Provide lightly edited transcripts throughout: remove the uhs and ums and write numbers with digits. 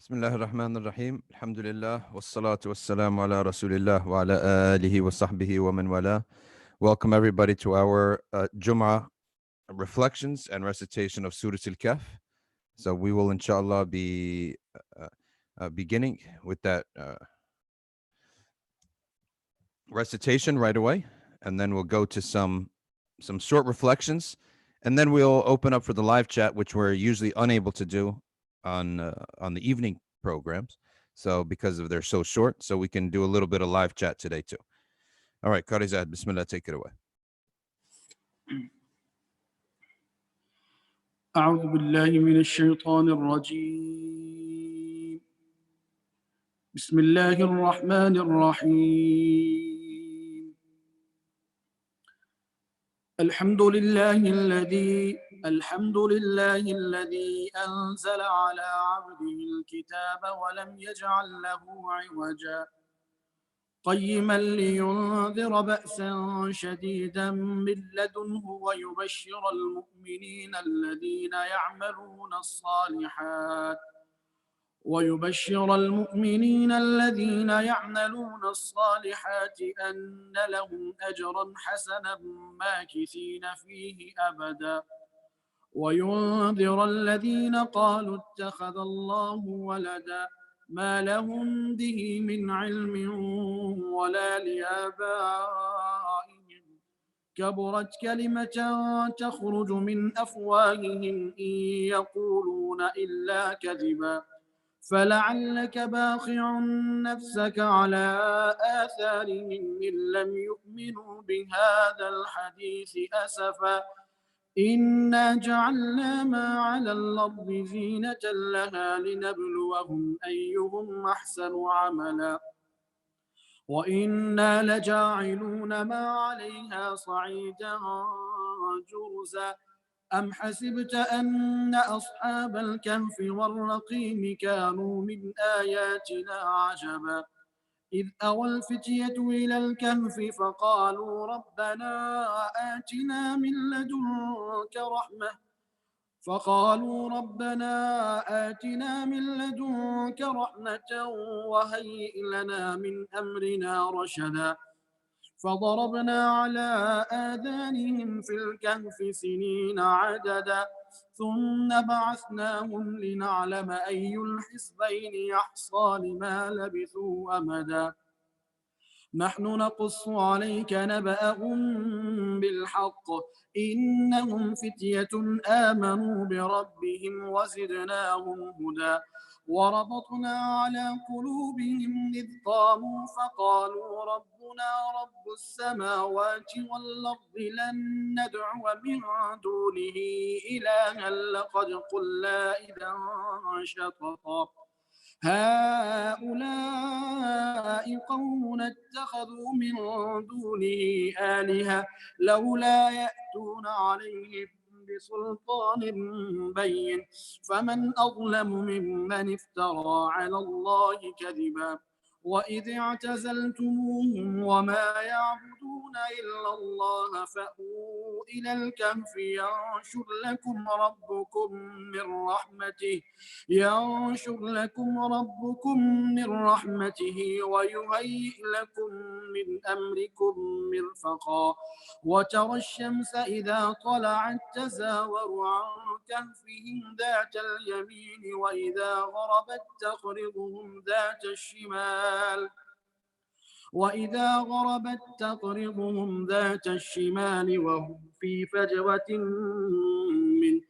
بسم الله الرحمن الرحيم. الحمد لله والصلاة والسلام على رسول الله وعلى آله وصحبه ومن والاه. Welcome everybody to our Jum'ah reflections and recitation of Surat al-Kahf. So we will inshallah be beginning with that recitation right away, and then we'll go to some short reflections, and then we'll open up for the live chat, which we're usually unable to do on the evening programs. So because of they're so short, so we can do a little bit of live chat today too. All right, Qarizad, Bismillah, take it away. أعوذ بالله من الشيطان الرجيم. بسم الله الرحمن الرحيم. الحمد لله الذي أنزل على عبده الكتاب ولم يجعل له عوجا قيما لينذر بأسا شديدا من لدنه ويبشر المؤمنين الذين يعملون الصالحات أن لهم أجرا حسنا ماكثين فيه أبدا وينذر الذين قالوا اتخذ الله ولدا ما لهم به من علم ولا لآبائهم كبرت كلمة تخرج من أفواههم إن يقولون إلا كذبا فلعلك باخع نفسك على آثارهم إن لم يؤمنوا بهذا الحديث أسفا إنا جعلنا ما على الأرض زينة لها لنبلوهم أيهم أحسن عملا وإنا لجاعلون ما عليها صعيدا جرزا أم حسبت أن أصحاب الكهف والرقيم كانوا من آياتنا عجبا إذ أوى الفتية إلى الكهف فقالوا ربنا آتنا من لدنك رحمة وهيئ لنا من أمرنا رشدا فضربنا على آذانهم في الكهف سنين عددا ثم بعثناهم لنعلم أي الحزبين يحصى لما لبثوا أمدا نحن نقص عليك نبأهم بالحق إنهم فتية آمنوا بربهم وزدناهم هدى وربطنا على قلوبهم إذ قاموا فقالوا ربنا رب السماوات والأرض لن ندعو من دونه إلها لقد قلنا إذا شططا هؤلاء قوم اتخذوا من دونه آلهة لولا يأتون عليهم بسلطان بين فمن أظلم ممن افترى على الله كذبا وإذ اعتزلتموهم وما يعبدون إلا الله فأووا إلى الكهف ينشر لكم من رحمته ويهيئ لكم من أمركم مرفقا وترى الشمس إذا طلعت تزاور عن كهفهم ذات اليمين وإذا غربت تقرضهم ذات الشمال وهم في فجوة منه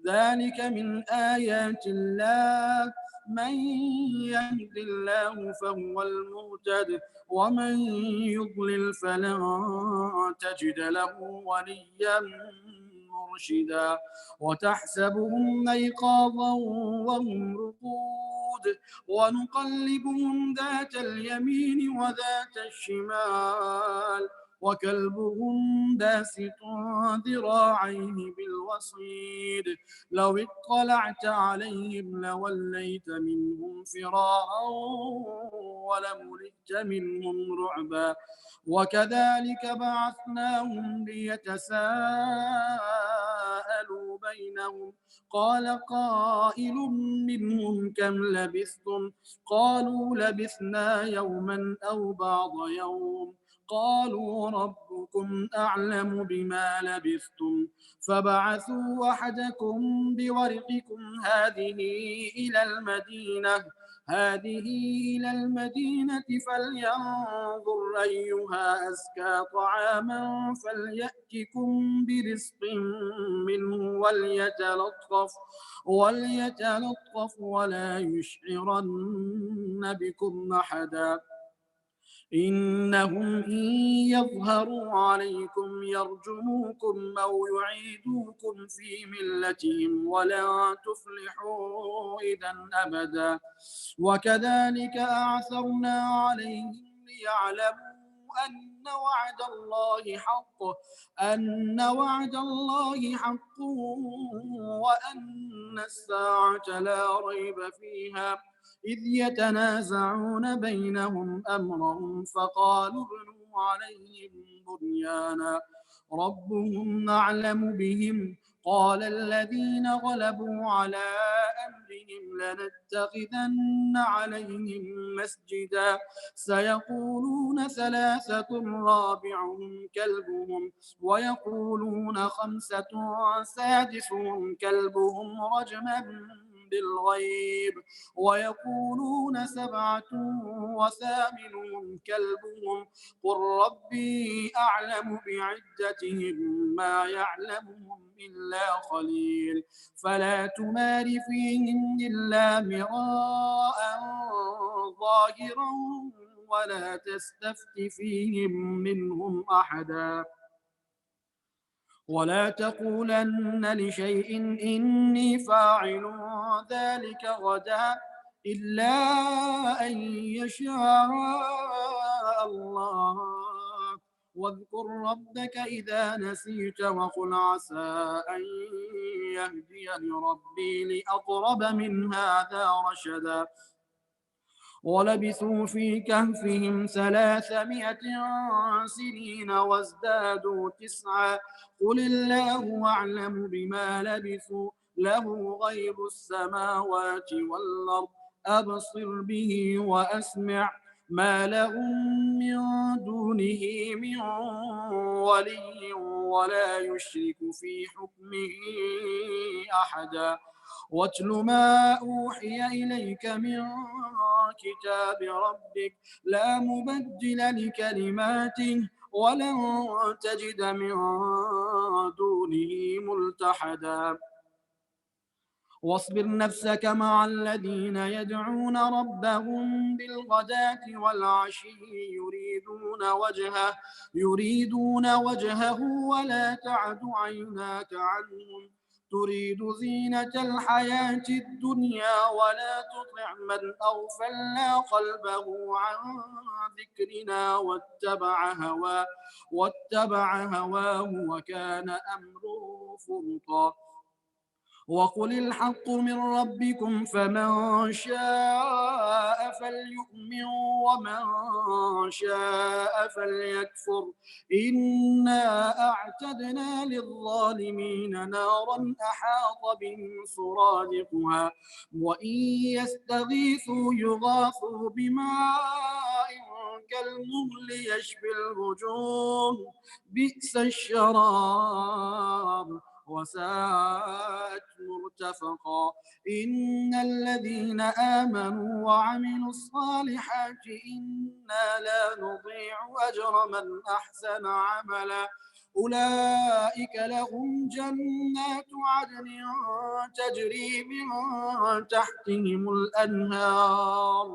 ذلك من آيات الله من يهد الله فهو المهتد ومن يضلل فلن تجد له وليا مرشدا وتحسبهم أيقاظا وهم رقود ونقلبهم ذات اليمين وذات الشمال وكلبهم باسط ذراعيه بالوصيد لو اطلعت عليهم لوليت منهم فرارا ولملئت منهم رعبا وكذلك بعثناهم ليتساءلوا بينهم قال قائل منهم كم لبثتم قالوا لبثنا يوما أو بعض يوم قالوا ربكم أعلم بما لبثتم فبعثوا أحدكم بورقكم هذه إلى المدينة فلينظر أيها أزكى طعاما فليأتكم برزق منه وليتلطف ولا يشعرن بكم أحدا إنهم إن يظهروا عليكم يرجموكم أو يعيدوكم في ملتهم ولن تفلحوا إذا أبدا وكذلك أعثرنا عليهم ليعلموا أن وعد الله حق وأن الساعة لا ريب فيها إذ يتنازعون بينهم أمرهم فقالوا ابنوا عليهم بنيانا ربهم أعلم بهم قال الذين غلبوا على أمرهم لنتخذن عليهم مسجدا سيقولون ثلاثة رابعهم كلبهم ويقولون خمسة سادسهم كلبهم رجما بالغيب ويقولون سبعة وثامنهم كلبهم قل ربي أعلم بعدتهم ما يعلمهم إلا قليل فلا تمار فيهم إلا مراء ظاهرا ولا تستفت فيهم منهم أحدا ولا تقولن لشيء إني فاعل ذلك غدا إلا أن يشاء الله واذكر ربك إذا نسيت وقل عسى أن يهديني ربي لأقرب من هذا رشدا ولبثوا في كهفهم 300 سنين وازدادوا 9 قل الله أعلم بما لبثوا له غيب السماوات والأرض أبصر به وأسمع ما لهم من دونه من ولي ولا يشرك في حكمه أحدا واتل ما أوحي إليك من كتاب ربك لا مبدل لكلماته ولن تجد من دونه ملتحدا واصبر نفسك مع الذين يدعون ربهم بالغداة والعشي يريدون وجهه ولا تعد عيناك عنهم تريد زينة الحياة الدنيا ولا تطع من أغفلنا قلبه عن ذكرنا واتبع هواه وكان أمره فرطا وقل الحق من ربكم فمن شاء فليؤمن ومن شاء فليكفر إنا أعتدنا للظالمين نارا أحاط بهم سرادقها وإن يستغيثوا يغاثوا بماء كالمهل يشفي الوجوه بئس الشراب وساءت مرتفقا إن الذين آمنوا وعملوا الصالحات إنا لا نضيع أجر من أحسن عملا أولئك لهم جنات عدن تجري من تحتهم الأنهار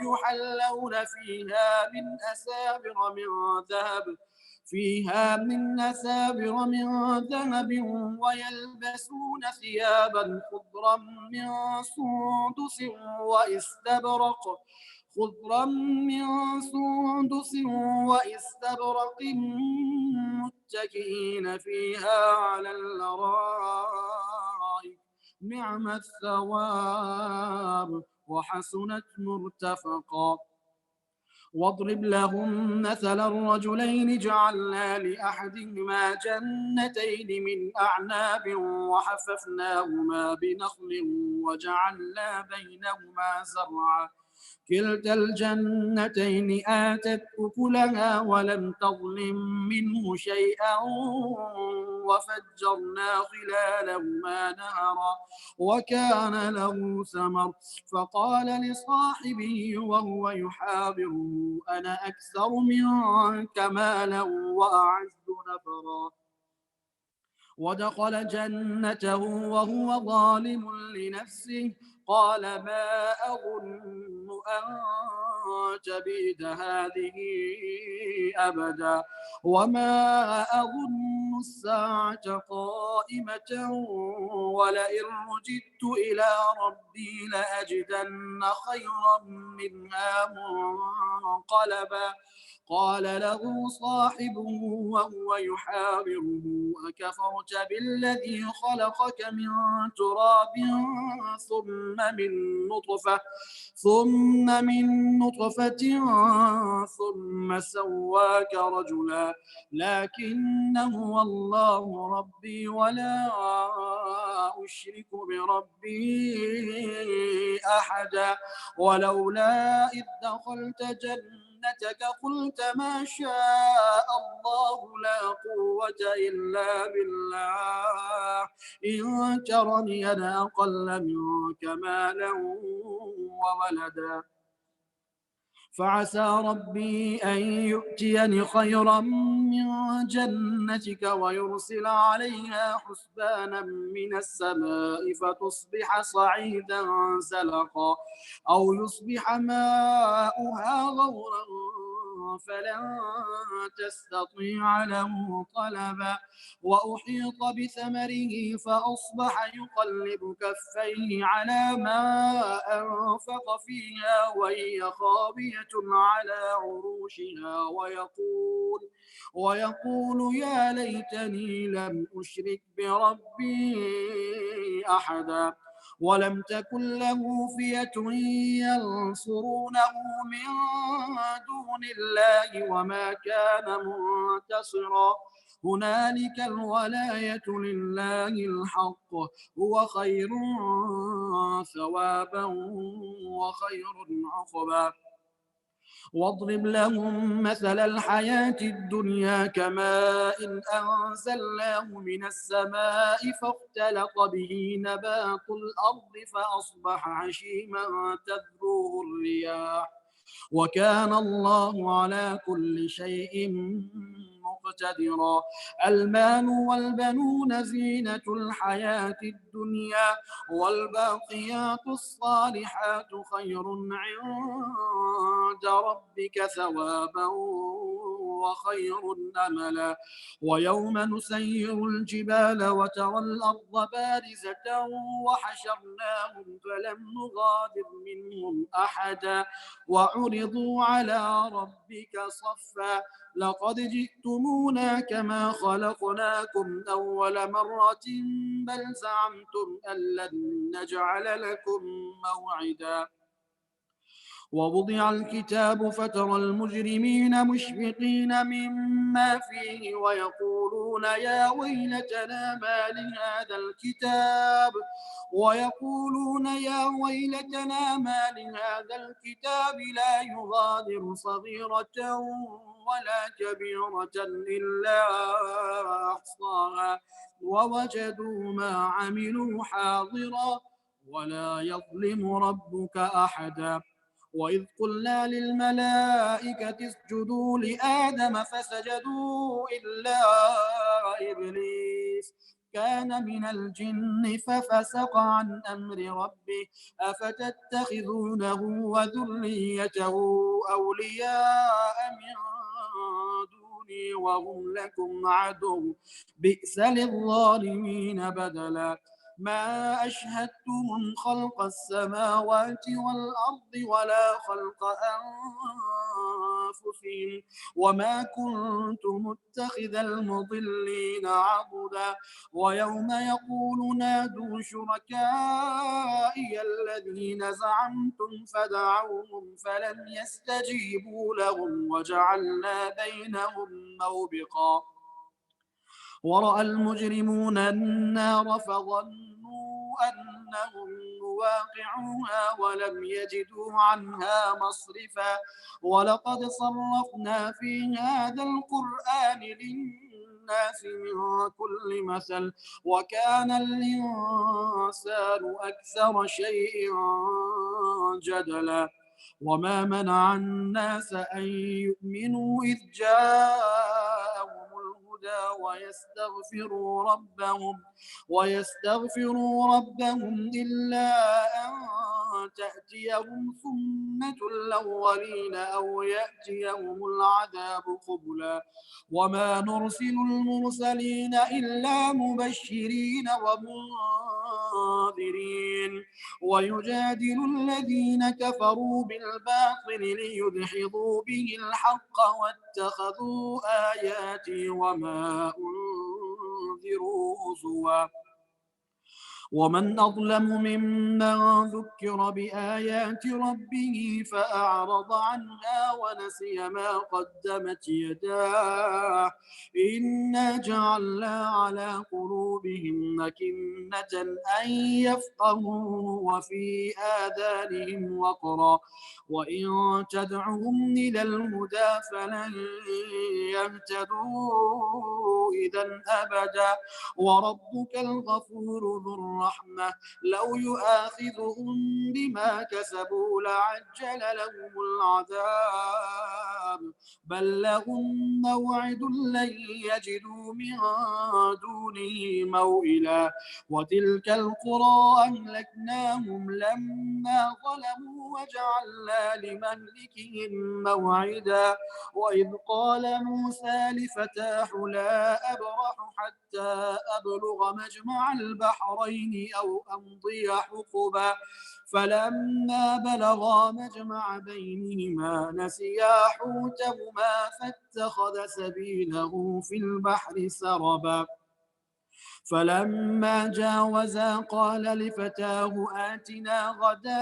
يحلون فيها من أسابر من ذهب ويلبسون ثيابا خضرا من سندس وإستبرق متكئين فيها على الأرائك نعم الثواب وحسنت مرتفقا واضرب لهم مثل الرجلين جعلنا لأحدهما جنتين من أعناب وحففناهما بنخل وجعلنا بينهما زرعا كلتا الجنتين آتت أكلها ولم تظلم منه شيئا وفجرنا خلالهما نهرا وكان له ثمر فقال لصاحبه وهو يحاوره أنا أكثر منك مالا وأعز نفرا ودخل جنته وهو ظالم لنفسه قال ما أظن أن تبيد هذه أبدا وما أظن الساعة قائمة ولئن رجدت إلى ربي لأجدن خيرا منها منقلبا قال له صاحبه وهو يحاوره أكفرت بالذي خلقك من تراب ثم من نطفة ثم سواك رجلا لكن هو الله ربي ولا أشرك بربي أحدا ولولا إذ دخلت جنتك قلت ما شاء الله لا قوة إلا بالله إن ترني أنا أقل منك مالا وولدا فعسى ربي أن يؤتيني خيرا من جنتك ويرسل عليها حسبانا من السماء فتصبح صعيدا زلقا أو يصبح ماؤها غورا فلن تستطيع له طلبا وأحيط بثمره فأصبح يقلب كفيه على ما أنفق فيها وهي خاوية على عروشها ويقول يا ليتني لم أشرك بربي أحدا ولم تكن له فئة ينصرونه من دون الله وما كان منتصرا هنالك الولاية لله الحق هو خير ثوابا وخير عقبا واضرب لهم مثل الحياة الدنيا كماء إن أنزلناه من السماء فاختلط به نبات الأرض فأصبح هشيما تذروه الرياح وكان الله على كل شيء مقتدرا المال والبنون زينة الحياة الدنيا والباقيات الصالحات خير عند ربك ثوابا وخير أملا ويوم نسير الجبال وترى الأرض بارزة وحشرناهم فلم نغادر منهم أحدا وعرضوا على ربك صفا لقد جئتمونا كما خلقناكم أول مرة بل زعمتم أن لن نجعل لكم موعدا ووضع الكتاب فترى المجرمين مشفقين مما فيه ويقولون يا ويلتنا ما لهذا الكتاب لا يغادر صغيرة ولا كبيرة إلا أحصاها ووجدوا ما عملوا حاضرا ولا يظلم ربك أحدا وإذ قلنا للملائكة اسجدوا لآدم فسجدوا إلا إبليس كان من الجن ففسق عن أمر ربه أفتتخذونه وذريته أولياء من دوني وهم لكم عدو بئس للظالمين بدلا ما أشهدتهم خلق السماوات والأرض ولا خلق أنفسهم وما كنت متخذ المضلين عضدا ويوم يقول نادوا شركائي الذين زعمتم فدعوهم فلم يستجيبوا لهم وجعلنا بينهم موبقا ورأى المجرمون النار فظنوا أنهم واقعوها ولم يجدوا عنها مصرفا ولقد صرفنا في هذا القرآن للناس من كل مثل وكان الإنسان أكثر شيء جدلا وما منع الناس أن يؤمنوا إذ جاءهم الهدى ويستغفروا ربهم إلا أن تأتيهم سنة الأولين أو يأتيهم العذاب قبلا وما نرسل المرسلين إلا مبشرين ومنذرين ويجادل الذين كفروا بالباطل ليدحضوا به الحق واتخذوا آياتي وما أنذروا هزوا ومن أظلم ممن ذكر بآيات ربه فأعرض عنها ونسي ما قدمت يداه إنا جعلنا على قلوبهم أكنة أن يفقهوا وفي آذانهم وقرا وإن تدعهم إلى الهدى فلن يهتدوا إذا أبدا وربك الغفور ذو الرحمة لو يؤاخذهم بما كسبوا لعجل لهم العذاب بل لهم موعد لن يجدوا من دونه موئلا وتلك القرى أهلكناهم لما ظلموا وجعلنا لمهلكهم موعدا وإذ قال موسى لفتاه لا أبرح حتى أبلغ مجمع البحرين أو أمضي حقبا فلما بلغا مجمع بينهما نسيا حوتهما فاتخذ سبيله في البحر سربا فلما جاوزا قال لفتاه آتنا غداءنا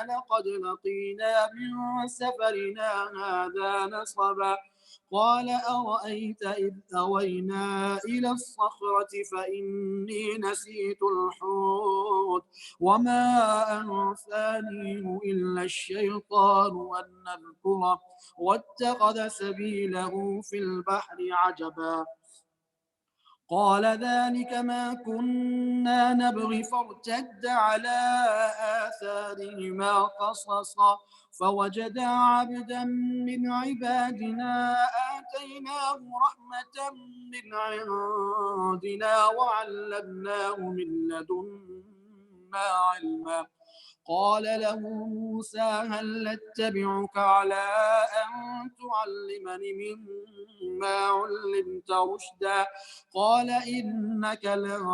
لقد لقينا من سفرنا هذا نصبا قال أرأيت إذ أوينا إلى الصخرة فإني نسيت الحوت وما أنسانيه إلا الشيطان أن نذكره واتخذ سبيله في البحر عجبا قال ذلك ما كنا نبغي فارتد على آثارهما قصصا فوجدا عبدا من عبادنا آتيناه رحمة من عندنا وعلمناه من لدنا علما قال له موسى هل اتبعك على أن تعلمني مما علمت رشدا قال إنك لن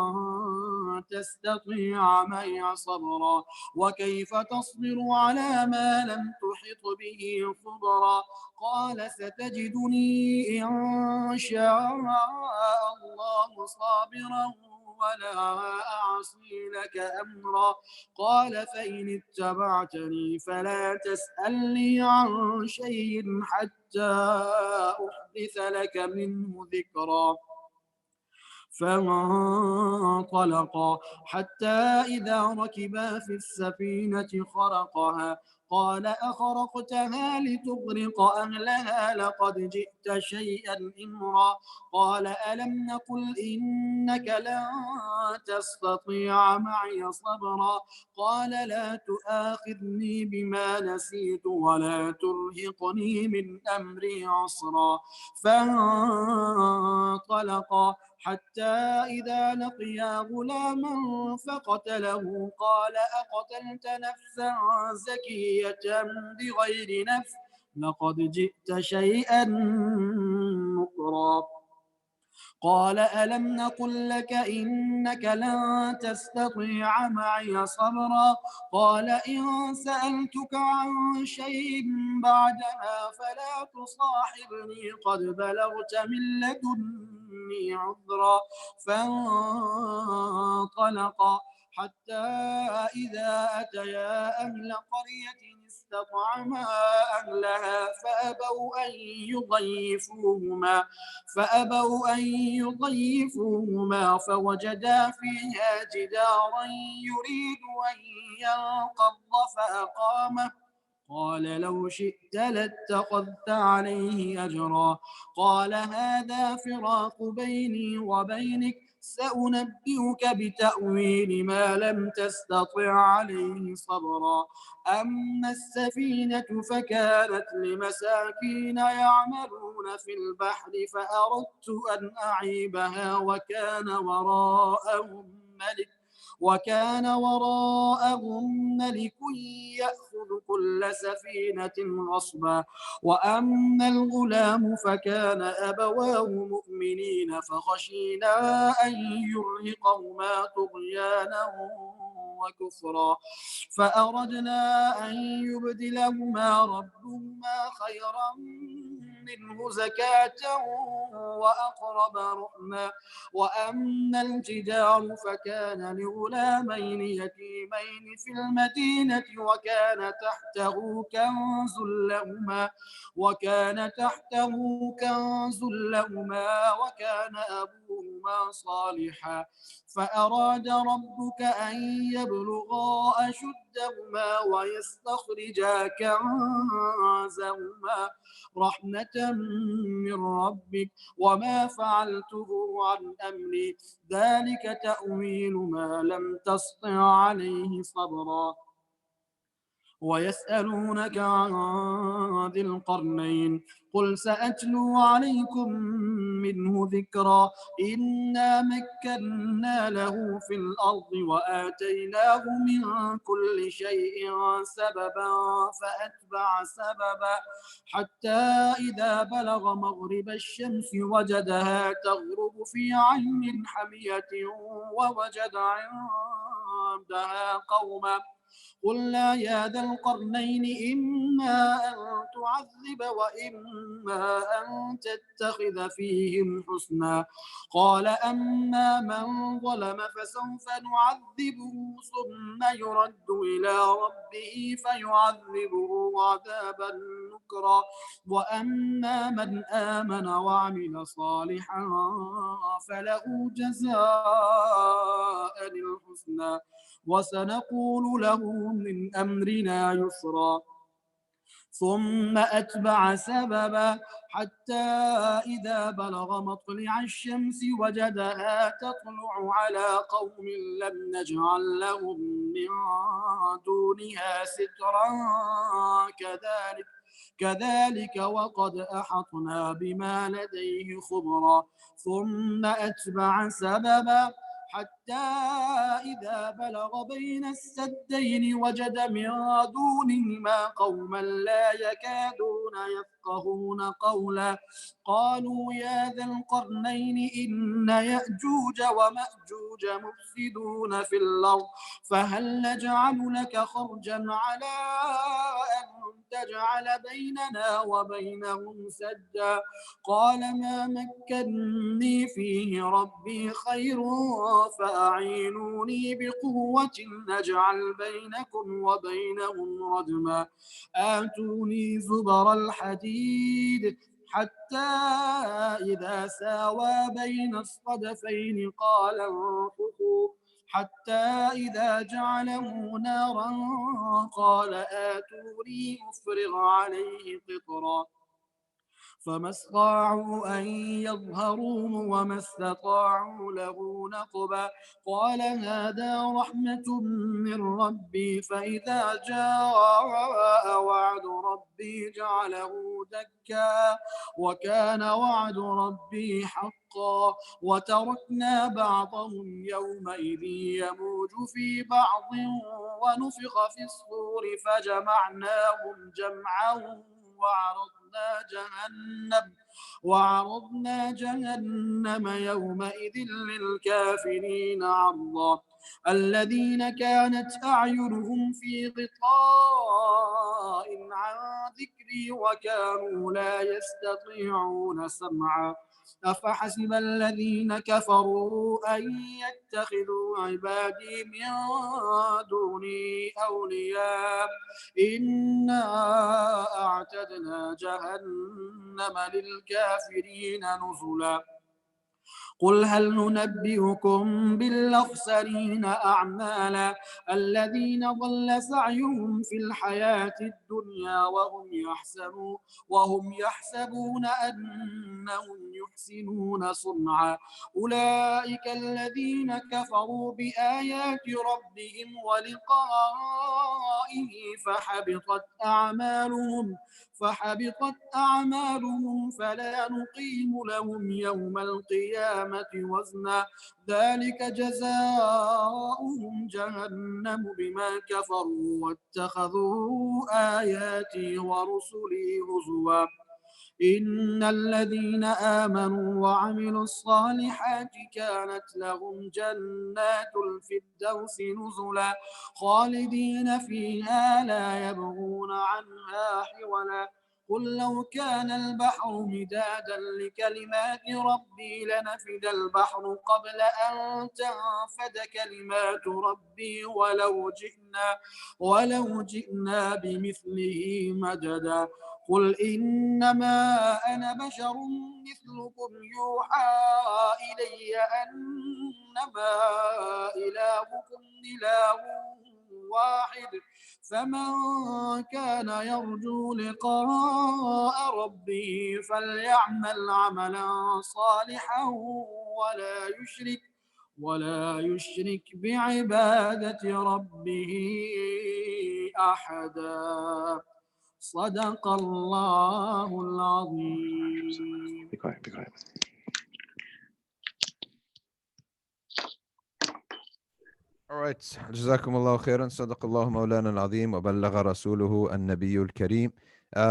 تستطيع معي صبرا وكيف تصبر على ما لم تحط به خبرا قال ستجدني إن شاء الله صابرا ولا أعصي لك أمرا قال فإن اتبعتني فلا تسألني عن شيء حتى أحدث لك منه ذكرا فانطلقا حتى إذا ركبا في السفينة خرقها قال أخرقتها لتغرق أهلها لقد جئت شيئا إمرا قال ألم نقل إنك لن تستطيع معي صبرا قال لا تؤاخذني بما نسيت ولا ترهقني من أمري عسرا فانطلقا حتى إذا لقيا غلاما فقتله قال أقتلت نفسا زكية بغير نفس لقد جئت شيئا نكرا قال ألم نقل لك إنك لن تستطيع معي صبرا قال إن سألتك عن شيء بعدها فلا تصاحبني قد بلغت من لدني عذرا فانطلقا حتى إذا أتيا أهل قرية استطعما أهلها فأبوا أن يضيفوهما فوجدا فيها جدارا يريد أن ينقض فأقامه قال لو شئت لاتخذت عليه أجرا قال هذا فراق بيني وبينك سأنبئك بتأويل ما لم تستطع عليه صبرا أما السفينة فكانت لمساكين يعملون في البحر فأردت أن أعيبها وكان وراءهم ملك يأخذ كل سفينة غصبا وأما الغلام فكان أبواه مؤمنين فخشينا أن يرهقهما طغيانا وكفرا فأردنا أن يبدلهما ربهما خيرا منه زكاة وأقرب رحما وأما الجدار فكان لغلامين يتيمين في المدينة وكان تحته كنز لهما وكان أبوهما صالحا فأراد ربك أن يبلغا أشدهما ويستخرجا كنزهما رحمة من ربك وما فعلته عن أمري ذلك تأويل ما لم تسطع عليه صبرا ويسألونك عن ذي القرنين قل سأتلو عليكم منه ذكرا إنا مكنا له في الأرض وآتيناه من كل شيء سببا فأتبع سببا حتى إذا بلغ مغرب الشمس وجدها تغرب في عين حمية ووجد عندها قوما قلنا يا ذا القرنين إما أن تعذب وإما أن تتخذ فيهم حسنا قال أما من ظلم فسوف نعذبه ثم يرد إلى ربه فيعذبه عذابا نكرا وأما من آمن وعمل صالحا فله جزاء الحسنى وسنقول له من أمرنا يسرا ثم أتبع سببا حتى إذا بلغ مطلع الشمس وجدها تطلع على قوم لم نجعل لهم من دونها سترا كذلك وقد أحطنا بما لديه خبرا ثم أتبع سببا حتى إذا بلغ بين السدين وجد من دونهما قوما لا يكادون يفقهون قولا قالوا يا ذا القرنين إن يأجوج ومأجوج مفسدون في الأرض فهل نجعل لك خرجا على أن تجعل بيننا وبينهم سدا قال ما مكني فيه ربي خير فأعينوني بقوة نجعل بينكم وبينهم ردما آتوني زبر الحديد حتى إذا ساوى بين الصدفين قال انفخوا حتى إذا جعله نارا قال آتوني أفرغ عليه قطرا فما استطاعوا أن يظهروه وما استطاعوا له نقبا قال هذا رحمة من ربي فإذا جاء وعد ربي جعله دكا وكان وعد ربي حقا وتركنا بعضهم يومئذ يموج في بعض ونفخ في الصور فجمعناهم جمعا وعرضنا جهنم يومئذ للكافرين عرضا الذين كانت أعينهم في غطاء عن ذكري وكانوا لا يستطيعون سمعا أفحسب الذين كفروا أن يتخذوا عبادي من دوني أولياء إنا أعتدنا جهنم للكافرين نزلا قل هل ننبئكم بالأخسرين أعمالا الذين ضل سعيهم في الحياة الدنيا وهم يحسبون أنهم يحسنون صنعا أولئك الذين كفروا بآيات ربهم ولقائه فحبطت أعمالهم فلا نقيم لهم يوم القيامة وزنا ذلك جزاؤهم جهنم بما كفروا واتخذوا آياتي ورسلي هزوا إن الذين آمنوا وعملوا الصالحات كانت لهم جنات الفردوس نزلا خالدين فيها لا يبغون عنها حولا قل لو كان البحر مدادا لكلمات ربي لنفد البحر قبل أن تنفد كلمات ربي ولو جئنا بمثله مددا قل إنما أنا بشر مثلكم يوحى إلي أنما إلهكم إله واحد فمن كان يرجو لقاء ربه فليعمل عملا صالحا ولا يشرك بعبادة ربه أحدا صدق الله العظيم. Be quiet, be quiet. All right. جزاكم الله خيرا. صدق الله مولانا العظيم وبلغ رسوله النبي الكريم.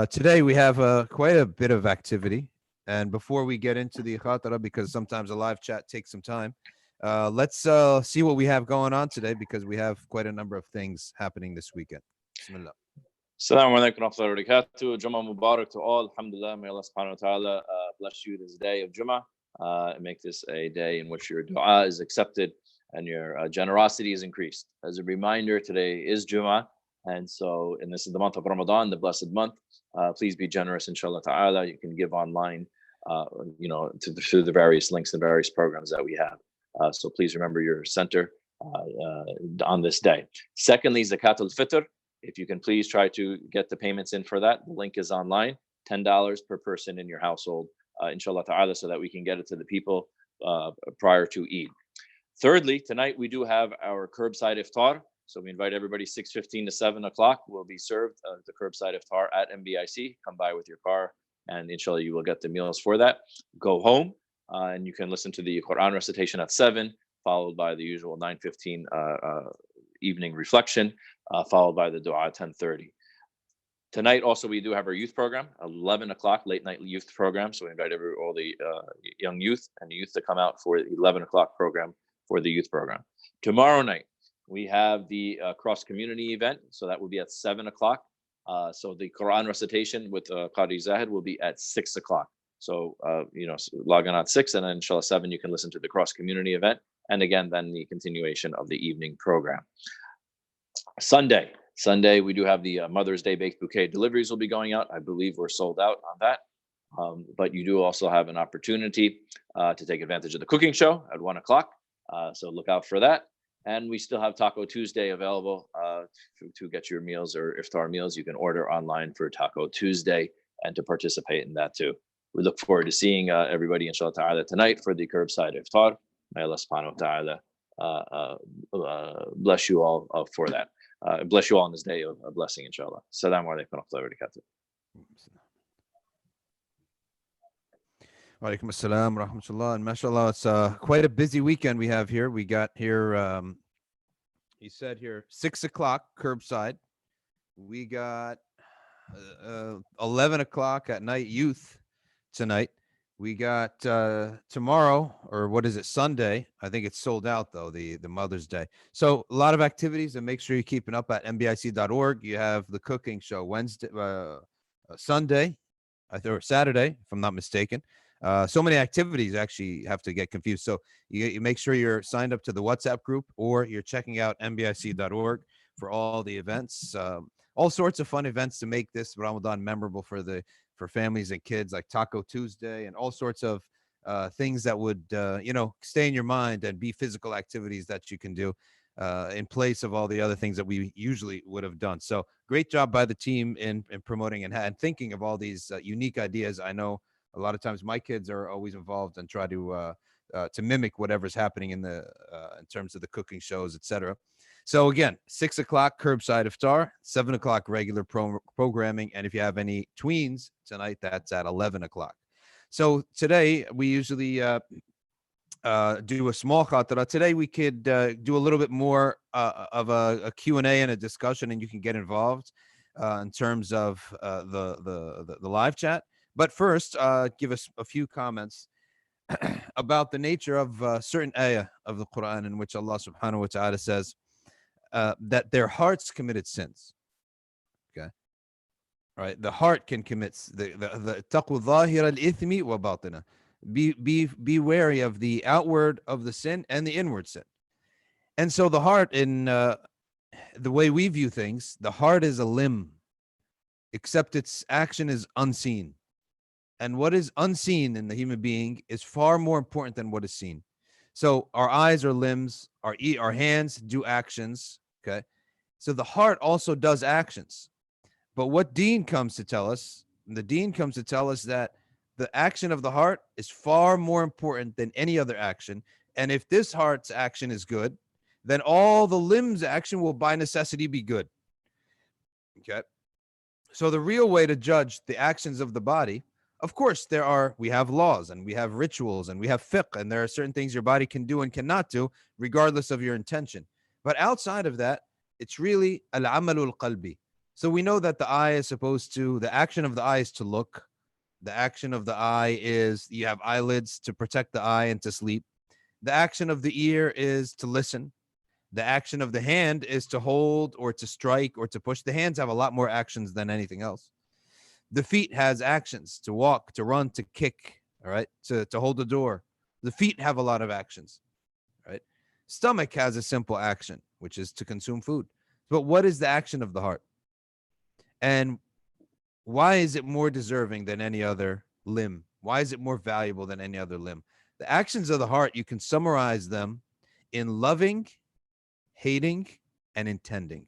Today we have quite a bit of activity. And before we get into the khatara, because sometimes a live chat takes some time, let's see what we have going on today, because we have quite a number of things happening this weekend. Bismillah. Assalamu alaikum wa rahmatullahi wa barakatuh. Jummah Mubarak to all. Alhamdulillah. May Allah subhanahu wa ta'ala bless you this day of Jummah. And make this a day in which your dua is accepted and your generosity is increased. As a reminder, today is Jummah. And this is the month of Ramadan, the blessed month. Please be generous, inshallah ta'ala. You can give online, through the various links and various programs that we have. So please remember your center on this day. Secondly, Zakat al-Fitr. If you can please try to get the payments in for that. The link is online, $10 per person in your household, inshallah ta'ala, so that we can get it to the people prior to Eid. Thirdly, tonight we do have our curbside iftar. So we invite everybody 6:15 to 7 o'clock will be served the curbside iftar at MBIC. Come by with your car and inshallah you will get the meals for that. Go home and you can listen to the Quran recitation at 7, followed by the usual 9:15 evening reflection, followed by the dua at 10:30. Tonight also we do have our youth program, 11 o'clock, late night youth program. So we invite all the young youth and the youth to come out for the 11 o'clock program for the youth program. Tomorrow night, we have the cross-community event. So that will be at 7 o'clock. So the Quran recitation with Qari Zahid will be at 6 o'clock. So, log on at 6 and then inshallah 7, you can listen to the cross-community event. And again, then the continuation of the evening program. Sunday, we do have the Mother's Day baked bouquet deliveries will be going out. I believe we're sold out on that. But you do also have an opportunity to take advantage of the cooking show at 1 o'clock. So look out for that. And we still have Taco Tuesday available to get your meals or iftar meals. You can order online for Taco Tuesday and to participate in that too. We look forward to seeing everybody inshallah ta'ala tonight for the curbside iftar. May Allah subhanahu wa ta'ala bless you all for that. Bless you all on this day of blessing, inshallah. Assalamu alaikum wa rahmatullahi wa barakatuh. Wa alaikum assalam wa rahmatullah. And mashallah, it's quite a busy weekend we have here. We got here, he said here, 6 o'clock curbside. We got 11 o'clock at night youth tonight. We got tomorrow, or what is it, Sunday? I think it's sold out though, the Mother's Day. So a lot of activities, and make sure you're keeping up at mbic.org. You have the cooking show Wednesday, Sunday, I think, or Saturday, if I'm not mistaken. So many activities, actually have to get confused. So you make sure you're signed up to the WhatsApp group, or you're checking out mbic.org for all the events. All sorts of fun events to make this Ramadan memorable for families and kids, like Taco Tuesday and all sorts of things that would stay in your mind and be physical activities that you can do in place of all the other things that we usually would have done. So great job by the team in promoting and thinking of all these unique ideas. I know a lot of times my kids are always involved and try to mimic whatever's happening in terms of the cooking shows, etc. So again, 6 o'clock curbside iftar, 7 o'clock regular programming, and if you have any tweens tonight, that's at 11 o'clock. So today we usually do a small khatara. Today we could do a little bit more of a Q&A and a discussion, and you can get involved in terms of the live chat. But first, give us a few comments about the nature of certain ayah of the Quran in which Allah subhanahu wa ta'ala says that their hearts committed sins. Okay. All right. The heart can commit the taqwa dhahira al-ithmi wa batina. Be wary of the outward of the sin and the inward sin. And so the heart, in the way we view things, the heart is a limb, except its action is unseen. And what is unseen in the human being is far more important than what is seen. So our eyes are limbs, our hands do actions. Okay. So the heart also does actions. But what Deen comes to tell us, the Deen comes to tell us that the action of the heart is far more important than any other action. And if this heart's action is good, then all the limbs' action will by necessity be good. Okay. So the real way to judge the actions of the body, of course, we have laws and we have rituals and we have fiqh, and there are certain things your body can do and cannot do, regardless of your intention. But outside of that, it's really al-amalul qalbi. So we know that the action of the eye is to look. The action of the eye is you have eyelids to protect the eye and to sleep. The action of the ear is to listen. The action of the hand is to hold or to strike or to push. The hands have a lot more actions than anything else. The feet has actions to walk, to run, to kick, all right, to hold the door. The feet have a lot of actions, right? Stomach has a simple action, which is to consume food. But what is the action of the heart? And why is it more deserving than any other limb? Why is it more valuable than any other limb? The actions of the heart, you can summarize them in loving, hating, and intending.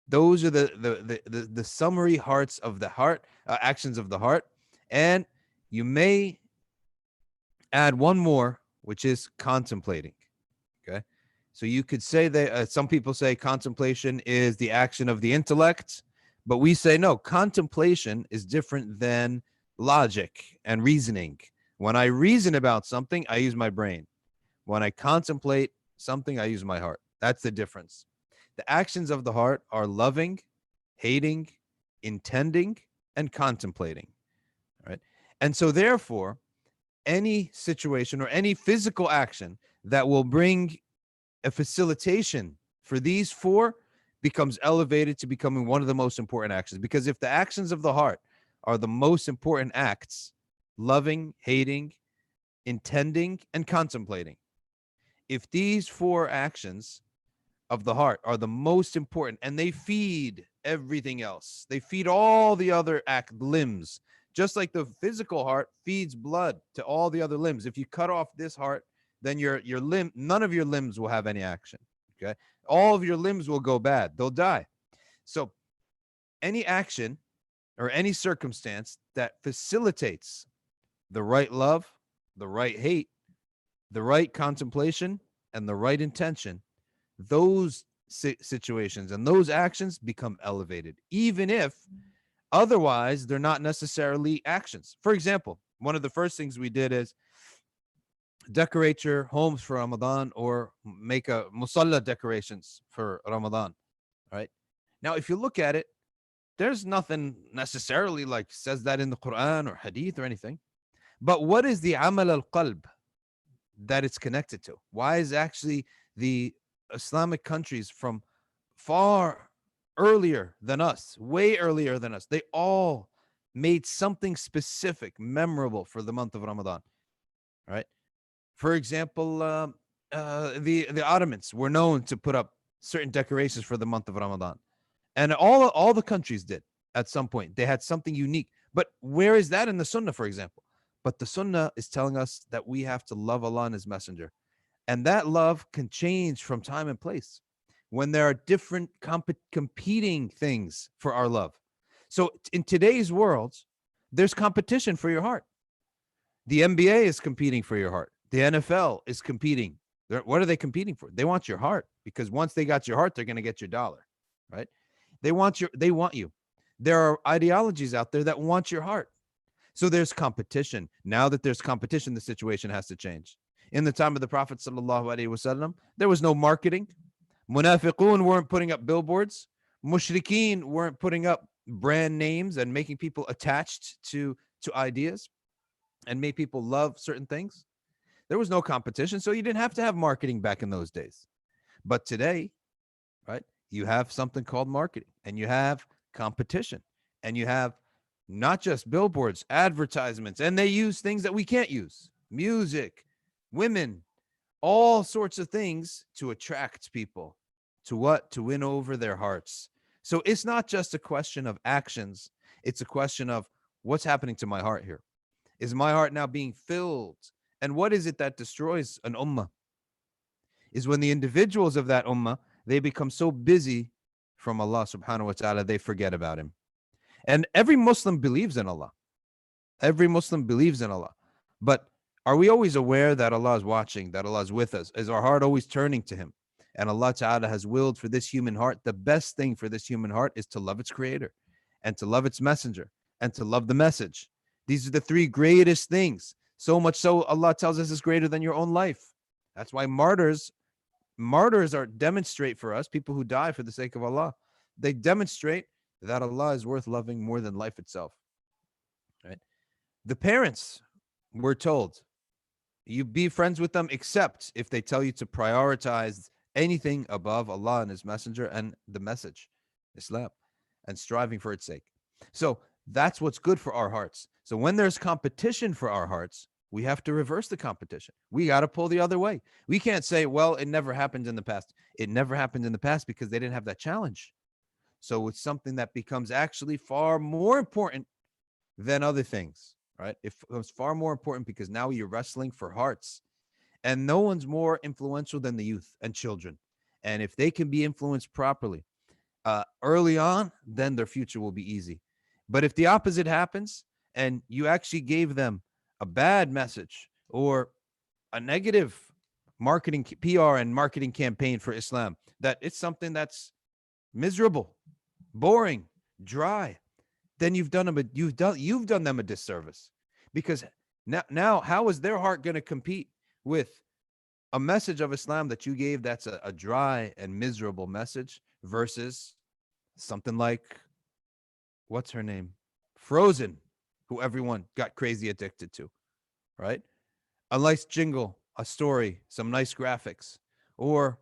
Those are the summary hearts of the heart, actions of the heart. And you may add one more, which is contemplating. Okay. So you could say that some people say contemplation is the action of the intellect, but we say no, contemplation is different than logic and reasoning. When I reason about something, I use my brain. When I contemplate something, I use my heart. That's the difference. The actions of the heart are loving, hating, intending, and contemplating. All right. And so therefore, any situation or any physical action that will bring a facilitation for these four becomes elevated to becoming one of the most important actions. Because if the actions of the heart are the most important acts, loving, hating, intending, and contemplating, if these four actions of the heart are the most important and they feed everything else, they feed all the other limbs, just like the physical heart feeds blood to all the other limbs. If you cut off this heart, then your limb, none of your limbs will have any action. Okay. All of your limbs will go bad. They'll die. So any action or any circumstance that facilitates the right love, the right hate, the right contemplation, and the right intention, those situations and those actions become elevated, even if otherwise they're not necessarily actions. For example, one of the first things we did is decorate your homes for Ramadan, or make a musalla decorations for Ramadan. Right now, if you look at it, There's nothing necessarily like says that in the Quran or Hadith or anything. But what is the amal al-qalb that it's connected to? Why is actually the Islamic countries from far earlier than us, way earlier than us, they all made something specific, memorable for the month of Ramadan, right? For example, the Ottomans were known to put up certain decorations for the month of Ramadan, and all the countries did at some point. They had something unique. But where is that in the Sunnah, for example? But the Sunnah is telling us that we have to love Allah and His Messenger, and that love can change from time and place when there are different competing things for our love. So in today's world, there's competition for your heart. The NBA is competing for your heart. The NFL is competing. What are they competing for? They want your heart, because once they got your heart, they're going to get your dollar, right? They want you. There are ideologies out there that want your heart. So there's competition. Now that there's competition, the situation has to change. In the time of the Prophet sallallahu alaihi wasallam, there was no marketing. Munafiqun weren't putting up billboards. Mushrikeen weren't putting up brand names and making people attached to ideas and made people love certain things. There was no competition, so you didn't have to have marketing back in those days. But today, right, you have something called marketing, and you have competition, and you have not just billboards, advertisements, and they use things that we can't use. Music, women, all sorts of things to attract people. To what? To win over their hearts. So it's not just a question of actions. It's a question of what's happening to my heart here. Is my heart now being filled? And what is it that destroys an ummah? Is when the individuals of that ummah, they become so busy from Allah subhanahu wa ta'ala, they forget about Him. And every Muslim believes in Allah. Every Muslim believes in Allah. But are we always aware that Allah is watching, that Allah is with us? Is our heart always turning to Him? And Allah Ta'ala has willed for this human heart, the best thing for this human heart is to love its creator and to love its messenger and to love the message. These are the three greatest things. So much so Allah tells us it's greater than your own life. That's why martyrs are demonstrate for us, people who die for the sake of Allah. They demonstrate that Allah is worth loving more than life itself. Right? The parents were told, you be friends with them except if they tell you to prioritize anything above Allah and His Messenger and the message, Islam, and striving for its sake. So that's what's good for our hearts. So when there's competition for our hearts, we have to reverse the competition. We got to pull the other way. We can't say, well, it never happened in the past. It never happened in the past because they didn't have that challenge. So it's something that becomes actually far more important than other things, right? It becomes far more important because now you're wrestling for hearts. And no one's more influential than the youth and children. And if they can be influenced properly early on, then their future will be easy. But if the opposite happens and you actually gave them a bad message or a negative marketing, PR and marketing campaign for Islam, that it's something that's miserable, boring, dry, then you've done them a disservice. Because now how is their heart going to compete with a message of Islam that you gave that's a dry and miserable message versus something like, what's her name? Frozen, who everyone got crazy addicted to, right? A nice jingle, a story, some nice graphics, or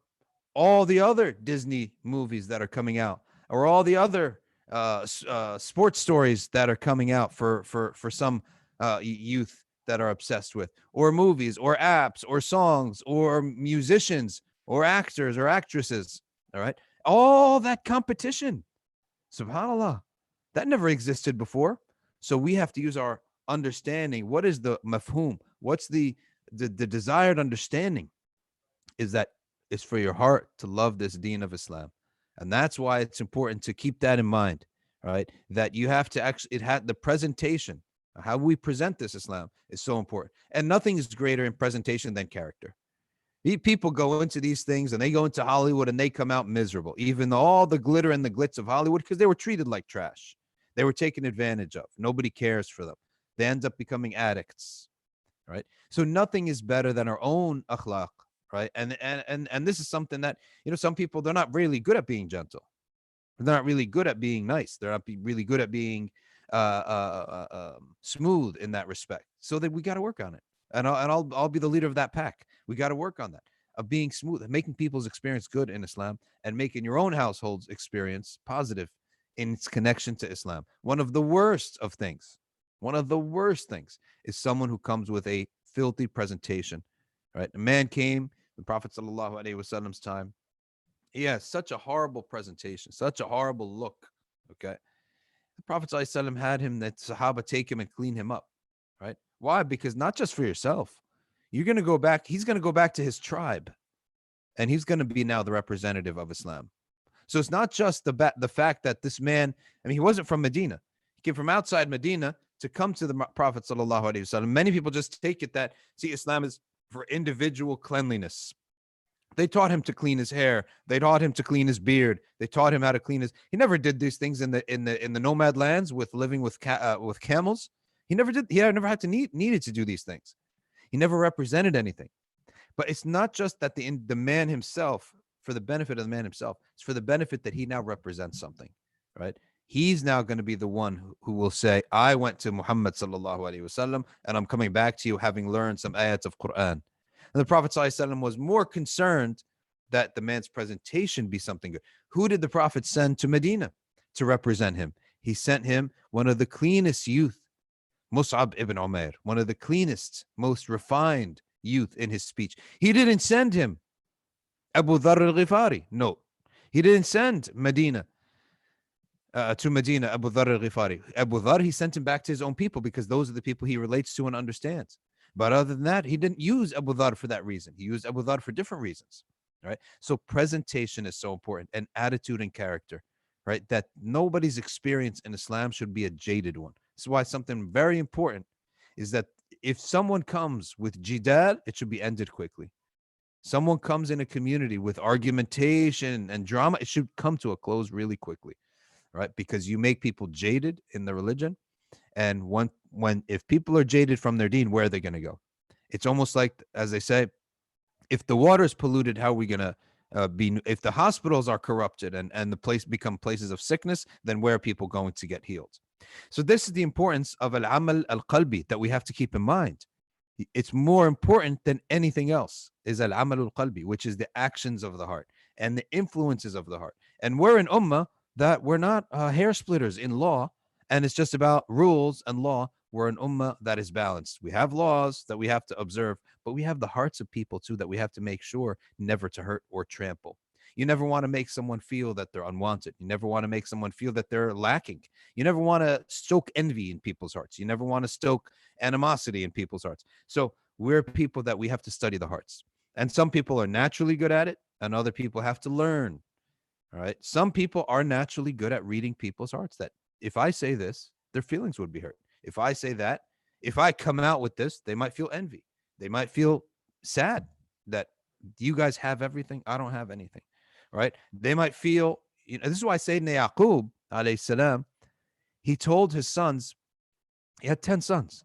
all the other Disney movies that are coming out, or all the other sports stories that are coming out for some youth that are obsessed with, or movies, or apps, or songs, or musicians, or actors, or actresses. All right, all that competition, subhanallah, that never existed before. So we have to use our understanding. What is the mafhum? What's the desired understanding? Is that it's for your heart to love this deen of Islam. And that's why it's important to keep that in mind, right? That you have to actually, it had the presentation, how we present this Islam is so important. And nothing is greater in presentation than character. People go into these things and they go into Hollywood and they come out miserable, even though all the glitter and the glitz of Hollywood, because they were treated like trash. They were taken advantage of. Nobody cares for them. They end up becoming addicts, right? So nothing is better than our own akhlaq, right? And this is something that, some people, they're not really good at being gentle. They're not really good at being nice. They're not really good at being smooth in that respect. So that we got to work on it. And I'll be the leader of that pack. We got to work on that, of being smooth, making people's experience good in Islam, and making your own household's experience positive in its connection to Islam. One of the worst things is someone who comes with a filthy presentation. Right? A man came, the Prophet sallallahu alaihi wasallam's time. He has such a horrible presentation, such a horrible look. Okay. The Prophet ﷺ had him, that Sahaba take him and clean him up. Right? Why? Because not just for yourself. You're going to go back, he's going to go back to his tribe, and he's going to be now the representative of Islam. So it's not just the fact that this man, I mean, he wasn't from Medina. He came from outside Medina to come to the Prophet sallallahu alaihi wasallam. Many people just take it that, see, Islam is for individual cleanliness. They taught him to clean his hair. They taught him to clean his beard. They taught him how to clean his. He never did these things in the nomad lands with living with camels. He never did. He never had to needed to do these things. He never represented anything. But it's not just that the man himself, for the benefit of the man himself, it's for the benefit that he now represents something, right? He's now going to be the one who will say, I went to Muhammad sallallahu alaihi wasallam, and I'm coming back to you having learned some ayats of Quran. And the Prophet ﷺ was more concerned that the man's presentation be something good. Who did the Prophet send to Medina to represent him? He sent him one of the cleanest youth, Mus'ab ibn Umair, one of the cleanest, most refined youth in his speech. He didn't send him Abu Dharr al-Ghifari. No. He didn't send Medina to Medina, Abu Dharr al-Ghifari. Abu Dharr, he sent him back to his own people because those are the people he relates to and understands. But other than that, he didn't use Abu Dharr for that reason. He used Abu Dharr for different reasons, right? So presentation is so important, and attitude and character, right? That nobody's experience in Islam should be a jaded one. This is why something very important is that if someone comes with jidal, it should be ended quickly. Someone comes in a community with argumentation and drama, it should come to a close really quickly, right? Because you make people jaded in the religion. And if people are jaded from their deen, where are they going to go? It's almost like, as they say, if the water is polluted, how are we going to if the hospitals are corrupted and the place become places of sickness, then where are people going to get healed? So this is the importance of al-amal al-qalbi that we have to keep in mind. It's more important than anything else is al-amal al-qalbi, which is the actions of the heart and the influences of the heart. And we're an ummah that we're not hair splitters in law, and it's just about rules and law. We're an ummah that is balanced. We have laws that we have to observe, but we have the hearts of people too that we have to make sure never to hurt or trample. You never want to make someone feel that they're unwanted. You never want to make someone feel that they're lacking. You never want to stoke envy in people's hearts. You never want to stoke animosity in people's hearts. So we're people that we have to study the hearts. And some people are naturally good at it, and other people have to learn. All right. Some people are naturally good at reading people's hearts, that if I say this, their feelings would be hurt. If I say that, if I come out with this, they might feel envy. They might feel sad that you guys have everything. I don't have anything. Right? They might feel, this is why Sayyidina Yaqub, alayhi salam, he told his sons, he had 10 sons.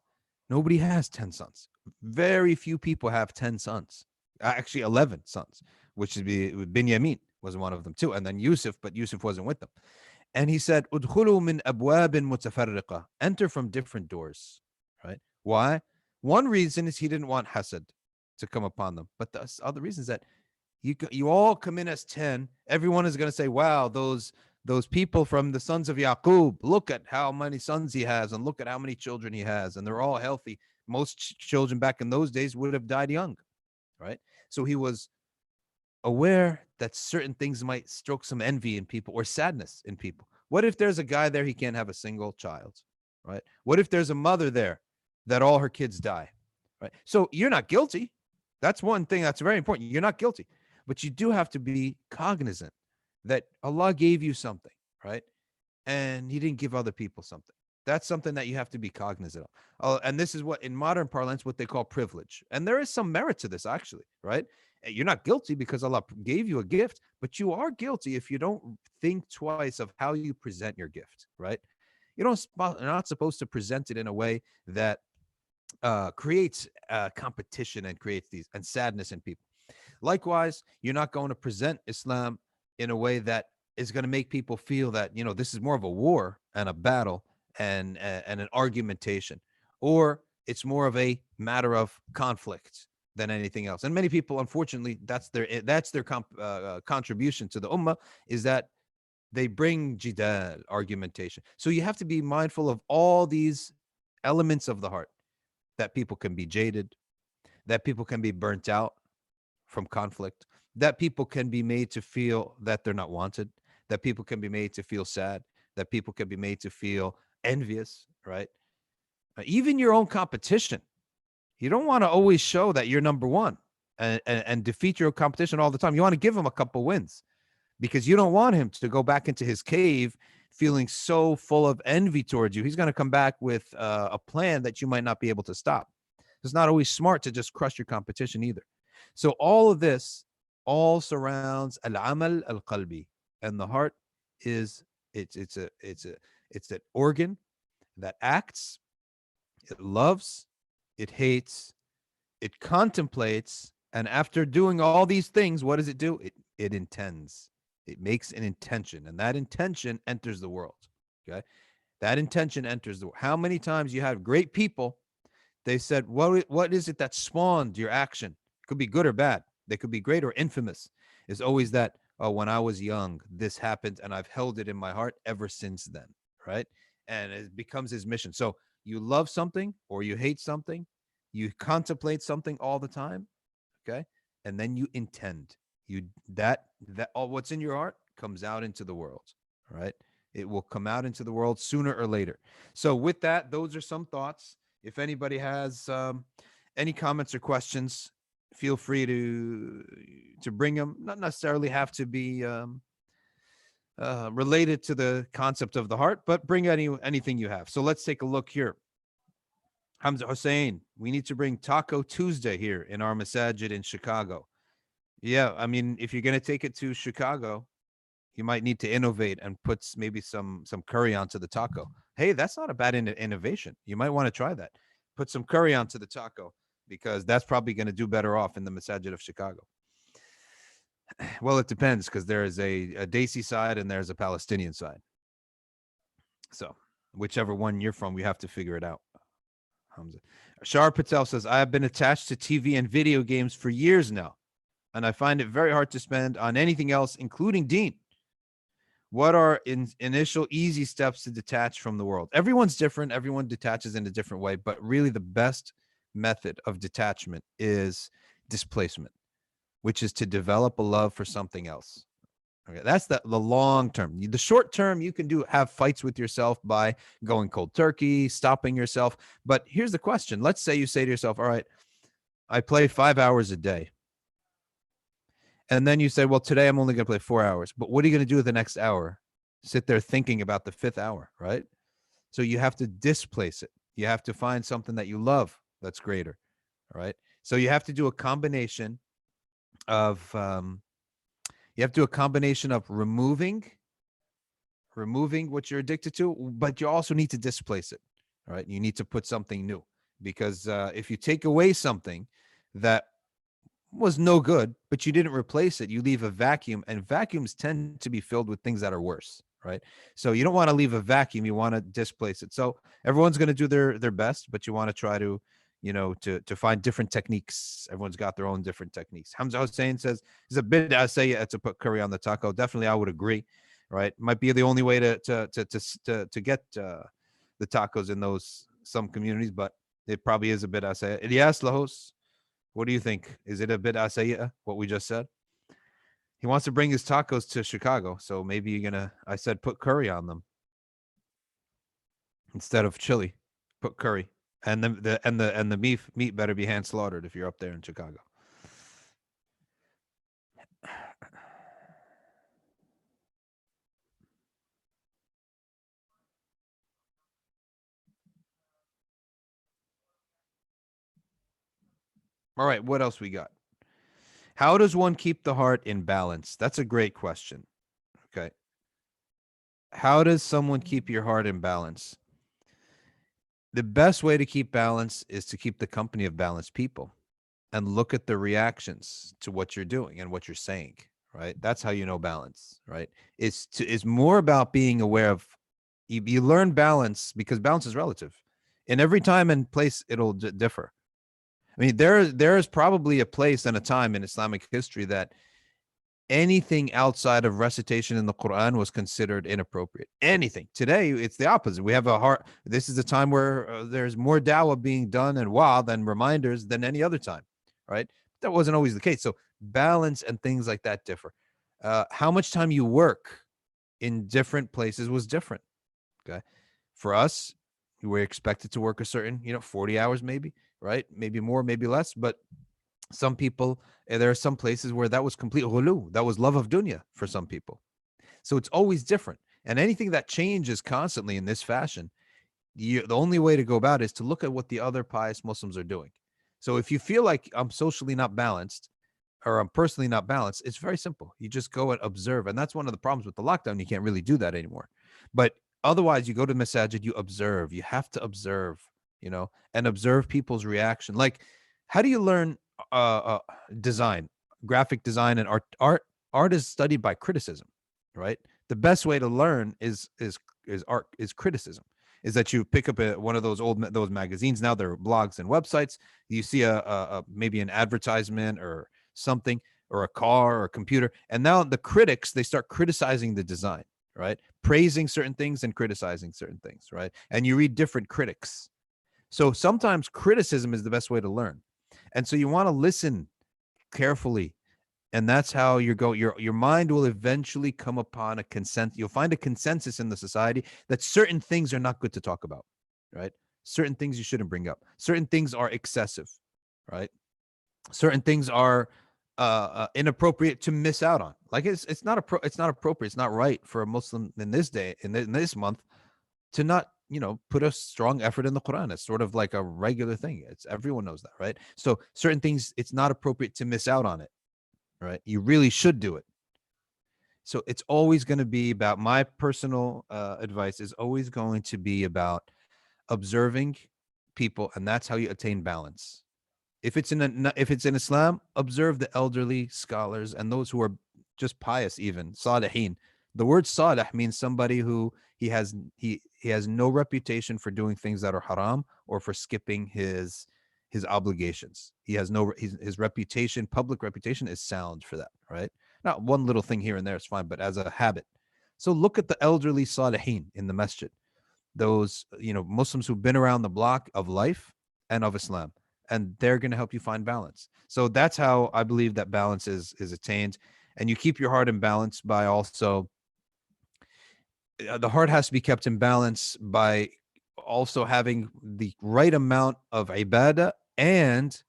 Nobody has 10 sons. Very few people have 10 sons. Actually, 11 sons, which would be Binyamin was one of them too. And then Yusuf, but Yusuf wasn't with them. And he said, "Udkhulu min abwabin mutafarriqa." Enter from different doors, right? Why? One reason is he didn't want hasad to come upon them. But the other reason is that you all come in as 10. Everyone is going to say, wow, those people from the sons of Yaqub, look at how many sons he has and look at how many children he has. And they're all healthy. Most children back in those days would have died young, right? So he was aware that certain things might stroke some envy in people or sadness in people. What if there's a guy there, he can't have a single child, right? What if there's a mother there that all her kids die, right? So you're not guilty. That's one thing that's very important. You're not guilty, but you do have to be cognizant that Allah gave you something, right? And he didn't give other people something. That's something that you have to be cognizant of. And this is what, in modern parlance, what they call privilege. And there is some merit to this, actually, right? You're not guilty because Allah gave you a gift, but you are guilty if you don't think twice of how you present your gift, right? You're not supposed to present it in a way that creates competition and creates these and sadness in people. Likewise, you're not going to present Islam in a way that is going to make people feel that, this is more of a war and a battle and an argumentation, or it's more of a matter of conflict than anything else. And many people, unfortunately, that's their contribution to the ummah, is that they bring jidal, argumentation. So you have to be mindful of all these elements of the heart, that people can be jaded, that people can be burnt out from conflict, that people can be made to feel that they're not wanted, that people can be made to feel sad, that people can be made to feel envious, right? Even your own competition. You don't want to always show that you're number one and defeat your competition all the time. You want to give him a couple wins, because you don't want him to go back into his cave feeling so full of envy towards you. He's going to come back with a plan that you might not be able to stop. It's not always smart to just crush your competition either. So all of this all surrounds al-amal al-qalbi, and the heart is it's an organ that acts, it loves, it hates, it contemplates, and after doing all these things, what does it do? It intends. It makes an intention, and that intention enters the world. Okay, that intention enters the world. How many times you have great people? They said, what is it that spawned your action? It could be good or bad. They could be great or infamous. It's always that, oh, when I was young, this happened, and I've held it in my heart ever since then, right? And it becomes his mission. So you love something or you hate something, you contemplate something all the time, okay? And then you intend. That all what's in your heart comes out into the world, right? It will come out into the world sooner or later. So with that, those are some thoughts. If anybody has any comments or questions, feel free to bring them. Not necessarily have to be related to the concept of the heart, but bring anything you have. So let's take a look here. Hamza Hussein, we need to bring Taco Tuesday here in our masajid in Chicago. Yeah, I mean, if you're going to take it to Chicago, you might need to innovate and put maybe some curry onto the taco. Hey, that's not a bad innovation. You might want to try that. Put some curry onto the taco, because that's probably going to do better off in the masajid of Chicago. Well, it depends, because there is a Desi side and there's a Palestinian side. So whichever one you're from, we have to figure it out. Hamza. Shar Patel says, I have been attached to TV and video games for years now, and I find it very hard to spend on anything else, including deen. What are initial easy steps to detach from the world? Everyone's different. Everyone detaches in a different way, but really the best method of detachment is displacement, which is to develop a love for something else. Okay, that's the long term. The short term, you can have fights with yourself by going cold turkey, stopping yourself. But here's the question. Let's say you say to yourself, all right, I play 5 hours a day. And then you say, well, today I'm only going to play 4 hours. But what are you going to do with the next hour? Sit there thinking about the 5th hour, right? So you have to displace it. You have to find something that you love that's greater, all right? So you have to do a combination of removing what you're addicted to, but you also need to displace it, all right? You need to put something new, because if you take away something that was no good, but you didn't replace it, you leave a vacuum, and vacuums tend to be filled with things that are worse, right? So you don't want to leave a vacuum, you want to displace it. So everyone's going to do their best, but you want to try to find different techniques. Everyone's got their own different techniques. Hamza Hussein says, it's a bit I say to put curry on the taco. Definitely, I would agree, right? Might be the only way to get the tacos in some communities, but it probably is a bit I say. Ilyas Lahos, what do you think? Is it a bit asayya, what we just said? He wants to bring his tacos to Chicago, so maybe I said put curry on them instead of chili. Put curry, and the meat better be hand slaughtered if you're up there in Chicago. All right, what else we got? How does one keep the heart in balance? That's a great question. Okay. How does someone keep your heart in balance? The best way to keep balance is to keep the company of balanced people and look at the reactions to what you're doing and what you're saying, right? That's how you know balance, right? It's more about being aware of, you learn balance because balance is relative. In every time and place, it'll differ. I mean, there is probably a place and a time in Islamic history that anything outside of recitation in the Quran was considered inappropriate. Anything. Today, it's the opposite. We have a heart. This is a time where there's more dawah being done and wild and reminders than any other time, right? That wasn't always the case. So balance and things like that differ. How much time you work in different places was different. Okay. For us, we're expected to work a certain, 40 hours maybe, right? Maybe more, maybe less. But some people, there are some places where that was complete ghulu. That was love of dunya for some people. So it's always different. And anything that changes constantly in this fashion, the only way to go about it is to look at what the other pious Muslims are doing. So if you feel like I'm socially not balanced or I'm personally not balanced, it's very simple. You just go and observe. And that's one of the problems with the lockdown. You can't really do that anymore. But otherwise, you go to masajid, you observe. You have to observe, and observe people's reaction. Like, how do you learn design, graphic design, and art? Art is studied by criticism, right? The best way to learn is art, is criticism. Is that you pick up one of those magazines. Now they're blogs and websites. You see a maybe an advertisement or something, or a car or a computer, and now the critics, they start criticizing the design, right? Praising certain things and criticizing certain things, right? And you read different critics. So sometimes criticism is the best way to learn. And so you want to listen carefully. And that's how your mind will eventually come upon a consensus. You'll find a consensus in the society that certain things are not good to talk about, right? Certain things you shouldn't bring up. Certain things are excessive, right? Certain things are inappropriate to miss out on. Like it's not appropriate. It's not right for a Muslim in this day, in this month, to not put a strong effort in the Quran. It's sort of like a regular thing. It's everyone knows that, right? So certain things, it's not appropriate to miss out on it, right? You really should do it. So it's always going to be about, my personal advice is always going to be about observing people, and that's how you attain balance. If it's in Islam, observe the elderly scholars and those who are just pious, even salihin. The word salih means somebody who he has no reputation for doing things that are haram or for skipping his obligations. He has no his reputation, public reputation, is sound for that, right? Not one little thing here and there is fine, but as a habit. So look at the elderly salihin in the masjid, those Muslims who've been around the block of life and of Islam, and they're going to help you find balance. So that's how I believe that balance is attained. And you keep your heart in balance by also, the heart has to be kept in balance by also having the right amount of ibadah, and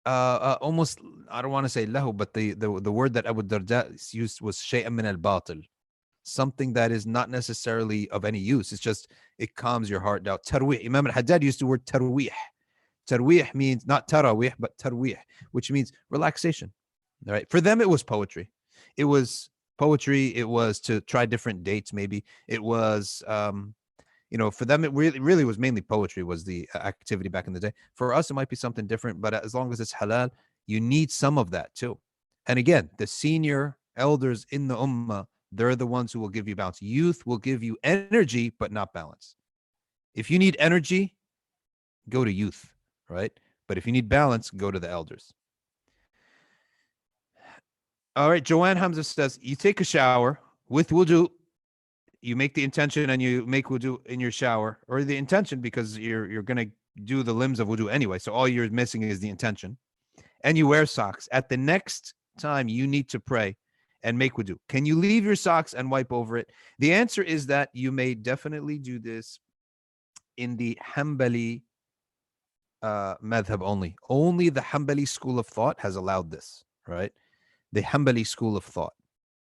almost, I don't want to say lahu, but the word that Abu Darda used was shay'an min al-batil, something that is not necessarily of any use. It's just, it calms your heart down. Tarwih. Imam al-Haddad used the word tarwih. Tarwih means not tarawih, but tarwih, which means relaxation. All right. For them, it was poetry. It was poetry. It was to try different dates. Maybe it was, for them, it really was mainly poetry was the activity back in the day. For us, it might be something different, but as long as it's halal, you need some of that too. And again, the senior elders in the ummah, they're the ones who will give you balance. Youth will give you energy, but not balance. If you need energy, go to youth, right? But if you need balance, go to the elders. All right, Joanne Hamza says, you take a shower with wudu, you make the intention and you make wudu in your shower, or the intention because you're going to do the limbs of wudu anyway. So all you're missing is the intention. And you wear socks. At the next time you need to pray and make wudu, can you leave your socks and wipe over it? The answer is that you may definitely do this in the Hanbali madhab only. Only the Hanbali school of thought has allowed this, right? The Hanbali school of thought,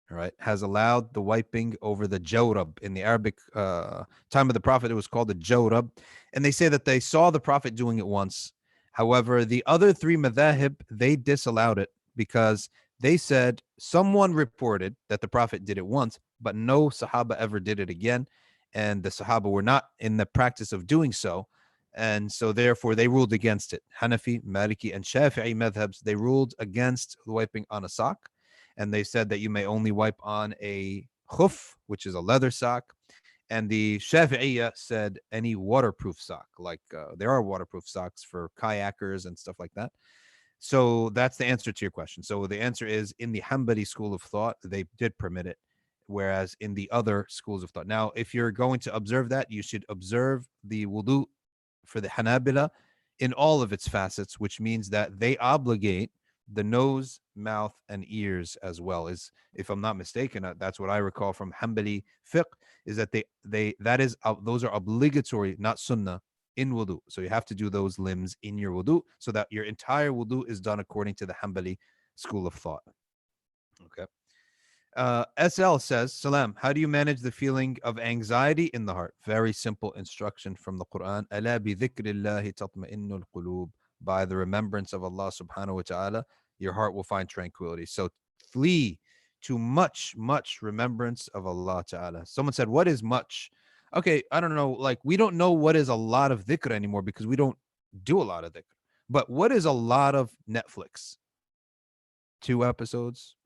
right, has allowed the wiping over the jawrab. In the Arabic time of the Prophet, it was called the jawrab. And they say that they saw the Prophet doing it once. However, the other three madhahib, they disallowed it because they said someone reported that the Prophet did it once, but no Sahaba ever did it again. And the Sahaba were not in the practice of doing so. And so therefore they ruled against it. Hanafi, Maliki, and Shafi'i madhabs, they ruled against wiping on a sock. and they said that you may only wipe on a khuf, which is a leather sock. And the Shafi'iyya said any waterproof sock, like there are waterproof socks for kayakers and stuff like that. So that's the answer to your question. So the answer is in the Hanbali school of thought, they did permit it, whereas in the other schools of thought. Now, if you're going to observe that, you should observe the wudu for the Hanabila in all of its facets, which means that they obligate the nose, mouth, and ears as well. Is, if I'm not mistaken, that's what I recall from Hanbali fiqh, is that they that is those are obligatory, not sunnah, in wudu. So you have to do those limbs in your wudu so that your entire wudu is done according to the Hanbali school of thought. Okay. SL says, Salam, how do you manage the feeling of anxiety in the heart? Very simple instruction from the Quran. Ala bi dhikrillahi tatma'innul qulub. By the remembrance of Allah subhanahu wa ta'ala, your heart will find tranquility. So flee to much, much remembrance of Allah ta'ala. Someone said, what is much? Okay, I don't know. Like, we don't know what is a lot of dhikr anymore because we don't do a lot of dhikr. But what is a lot of Netflix? 2 episodes?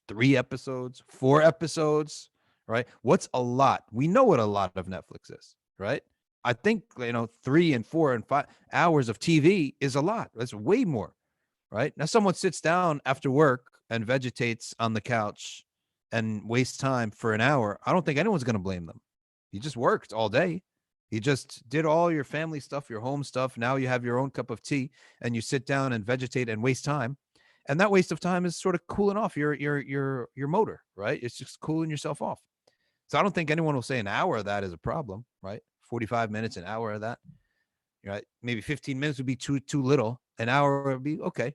3 episodes, 4 episodes, right? What's a lot? We know what a lot of Netflix is, right? I think, 3 and 4 and 5 hours of TV is a lot. That's way more, right? Now, someone sits down after work and vegetates on the couch and wastes time for an hour. I don't think anyone's going to blame them. You just worked all day. You just did all your family stuff, your home stuff. Now you have your own cup of tea and you sit down and vegetate and waste time. And that waste of time is sort of cooling off your motor, right? It's just cooling yourself off. So I don't think anyone will say an hour of that is a problem, right? 45 minutes, an hour of that, right? Maybe 15 minutes would be too little. An hour would be okay.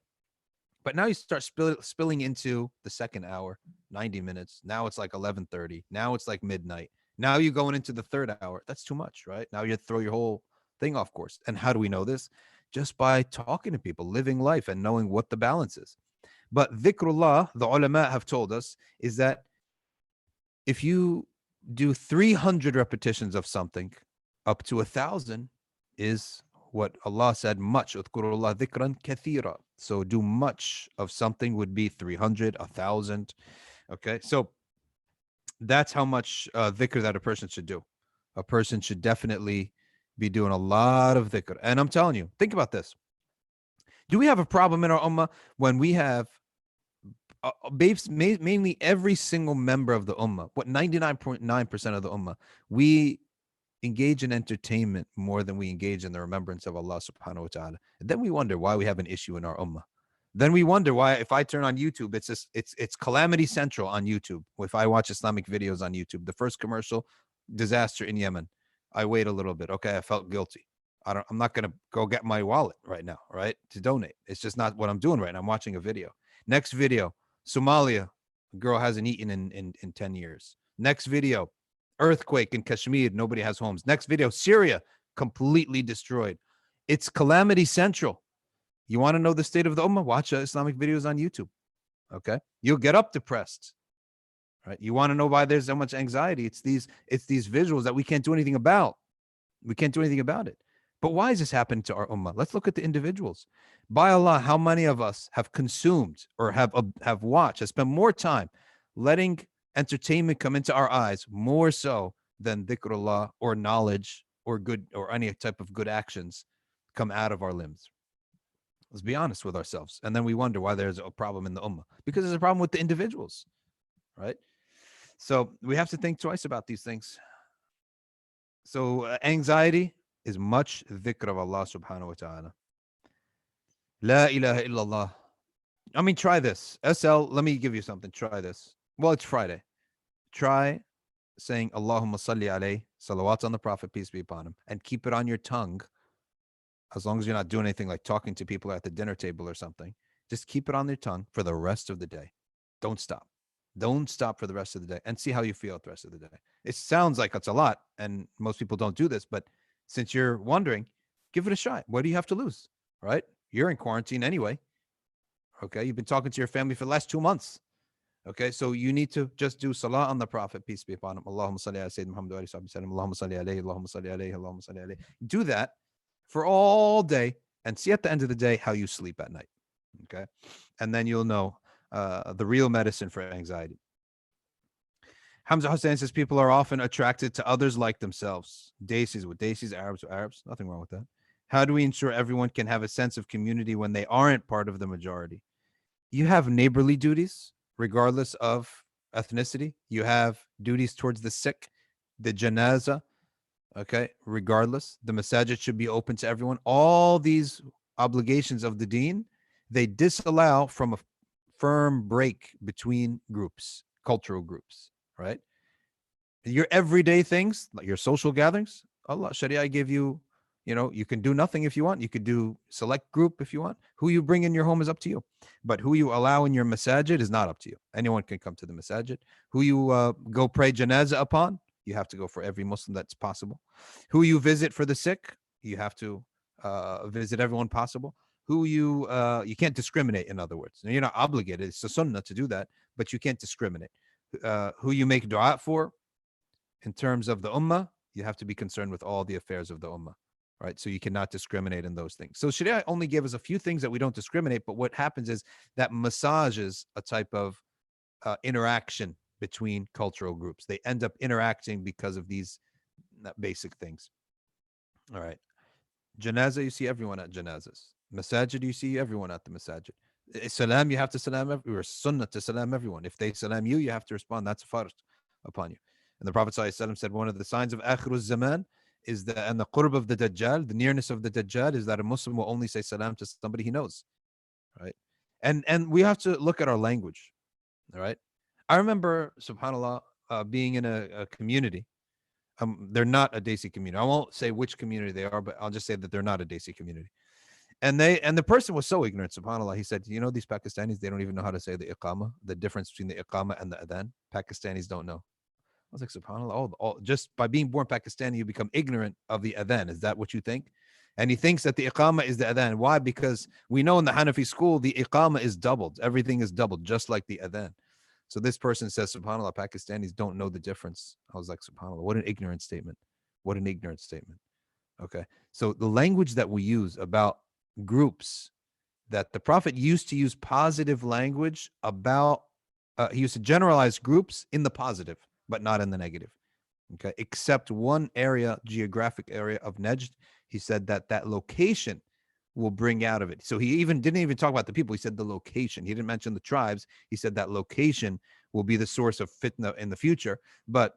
But now you start spilling into the second hour, 90 minutes. Now it's like 11:30. Now it's like midnight. Now you're going into the third hour. That's too much, right? Now you throw your whole thing off course. And how do we know this? Just by talking to people, living life, and knowing what the balance is. But dhikrullah, the ulama have told us, is that if you do 300 repetitions of something, up to 1,000 is what Allah said, much. Udhkurullah dhikran kathira. So do much of something would be 300, 1,000. Okay, so that's how much dhikr that a person should do. A person should definitely be doing a lot of dhikr. And I'm telling you, think about this. Do we have a problem in our ummah when we have mainly every single member of the ummah, what 99.9% of the ummah, we engage in entertainment more than we engage in the remembrance of Allah subhanahu wa ta'ala. And then we wonder why we have an issue in our ummah. Then we wonder why, if I turn on YouTube, it's Calamity Central on YouTube. If I watch Islamic videos on YouTube, the first commercial, disaster in Yemen. I wait a little bit. Okay, I felt guilty. I'm not going to go get my wallet right now, right, to donate. It's just not what I'm doing right now. I'm watching a video. Next video, Somalia, a girl hasn't eaten in 10 years. Next video, earthquake in Kashmir, nobody has homes. Next video, Syria, completely destroyed. It's Calamity Central. You want to know the state of the ummah? Watch Islamic videos on YouTube. Okay, you'll get up depressed. Right? You want to know why there's so much anxiety? It's these visuals that we can't do anything about. We can't do anything about it. But why is this happening to our ummah? Let's look at the individuals. By Allah, how many of us have consumed or have watched, have spent more time letting entertainment come into our eyes more so than dhikrullah or knowledge or good or any type of good actions come out of our limbs? Let's be honest with ourselves. And then we wonder why there's a problem in the ummah. Because there's a problem with the individuals, right? So we have to think twice about these things. So anxiety is much dhikr of Allah subhanahu wa ta'ala. La ilaha illallah. I mean, try this. SL, let me give you something. Try this. Well, it's Friday. Try saying Allahumma salli alayhi, salawat on the Prophet, peace be upon him, and keep it on your tongue. As long as you're not doing anything like talking to people at the dinner table or something, just keep it on your tongue for the rest of the day. Don't stop. Don't stop for the rest of the day and see how you feel the rest of the day. It sounds like it's a lot, and most people don't do this, but since you're wondering, give it a shot. What do you have to lose, right? You're in quarantine anyway. Okay, you've been talking to your family for the last 2 months. Okay, so you need to just do salah on the Prophet, peace be upon him. Allahumma salli ala Sayyidina Muhammad wa sallam. Allahumma salli alayhi, Allahumma salli alayhi, Allahumma salli alayhi. Do that for all day and see at the end of the day how you sleep at night. Okay, and then you'll know the real medicine for anxiety. Hamza Hussein says people are often attracted to others like themselves. Desis with Desis, Arabs with Arabs. Nothing wrong with that. How do we ensure everyone can have a sense of community when they aren't part of the majority? You have neighborly duties, regardless of ethnicity. You have duties towards the sick, the janaza, okay, regardless. The masajid should be open to everyone. All these obligations of the deen, they disallow from a firm break between groups, cultural groups, right? Your everyday things, like your social gatherings, Allah, Sharia gave you, you can do nothing if you want. You could do select group if you want. Who you bring in your home is up to you. But who you allow in your masajid is not up to you. Anyone can come to the masajid. Who you go pray janazah upon, you have to go for every Muslim that's possible. Who you visit for the sick, you have to visit everyone possible. Who you can't discriminate, in other words. Now, you're not obligated. It's a sunnah to do that, but you can't discriminate. Who you make dua for, in terms of the ummah, you have to be concerned with all the affairs of the ummah, right? So you cannot discriminate in those things. So Sharia only gave us a few things that we don't discriminate, but what happens is that massages a type of interaction between cultural groups. They end up interacting because of these basic things. All right. Janazah, you see everyone at janazahs. Masajid, you see everyone at the masajid. Salam, you have to salam everyone. Sunnah to salam everyone. If they salam you, you have to respond. That's a fard upon you. And the Prophet ﷺ said one of the signs of Akhiruz Zaman is that, and the qurb of the Dajjal, the nearness of the Dajjal, is that a Muslim will only say salam to somebody he knows, right? And we have to look at our language, all right? I remember, subhanAllah, being in a community. They're not a Desi community. I won't say which community they are, but I'll just say that they're not a Desi community. And the person was so ignorant, subhanAllah. He said, these Pakistanis, they don't even know how to say the iqama, the difference between the iqama and the adhan. Pakistanis don't know. I was like, subhanAllah, just by being born Pakistani, you become ignorant of the adhan. Is that what you think? And he thinks that the iqama is the adhan. Why? Because we know in the Hanafi school, the iqama is doubled. Everything is doubled, just like the adhan. So this person says, subhanAllah, Pakistanis don't know the difference. I was like, subhanAllah, what an ignorant statement. What an ignorant statement. Okay. So the language that we use about groups, that the Prophet used to use positive language about, he used to generalize groups in the positive, but not in the negative. Okay. Except one area, geographic area of Najd, he said that location will bring out of it. So he didn't even talk about the people. He said the location. He didn't mention the tribes. He said that location will be the source of fitna in the future. But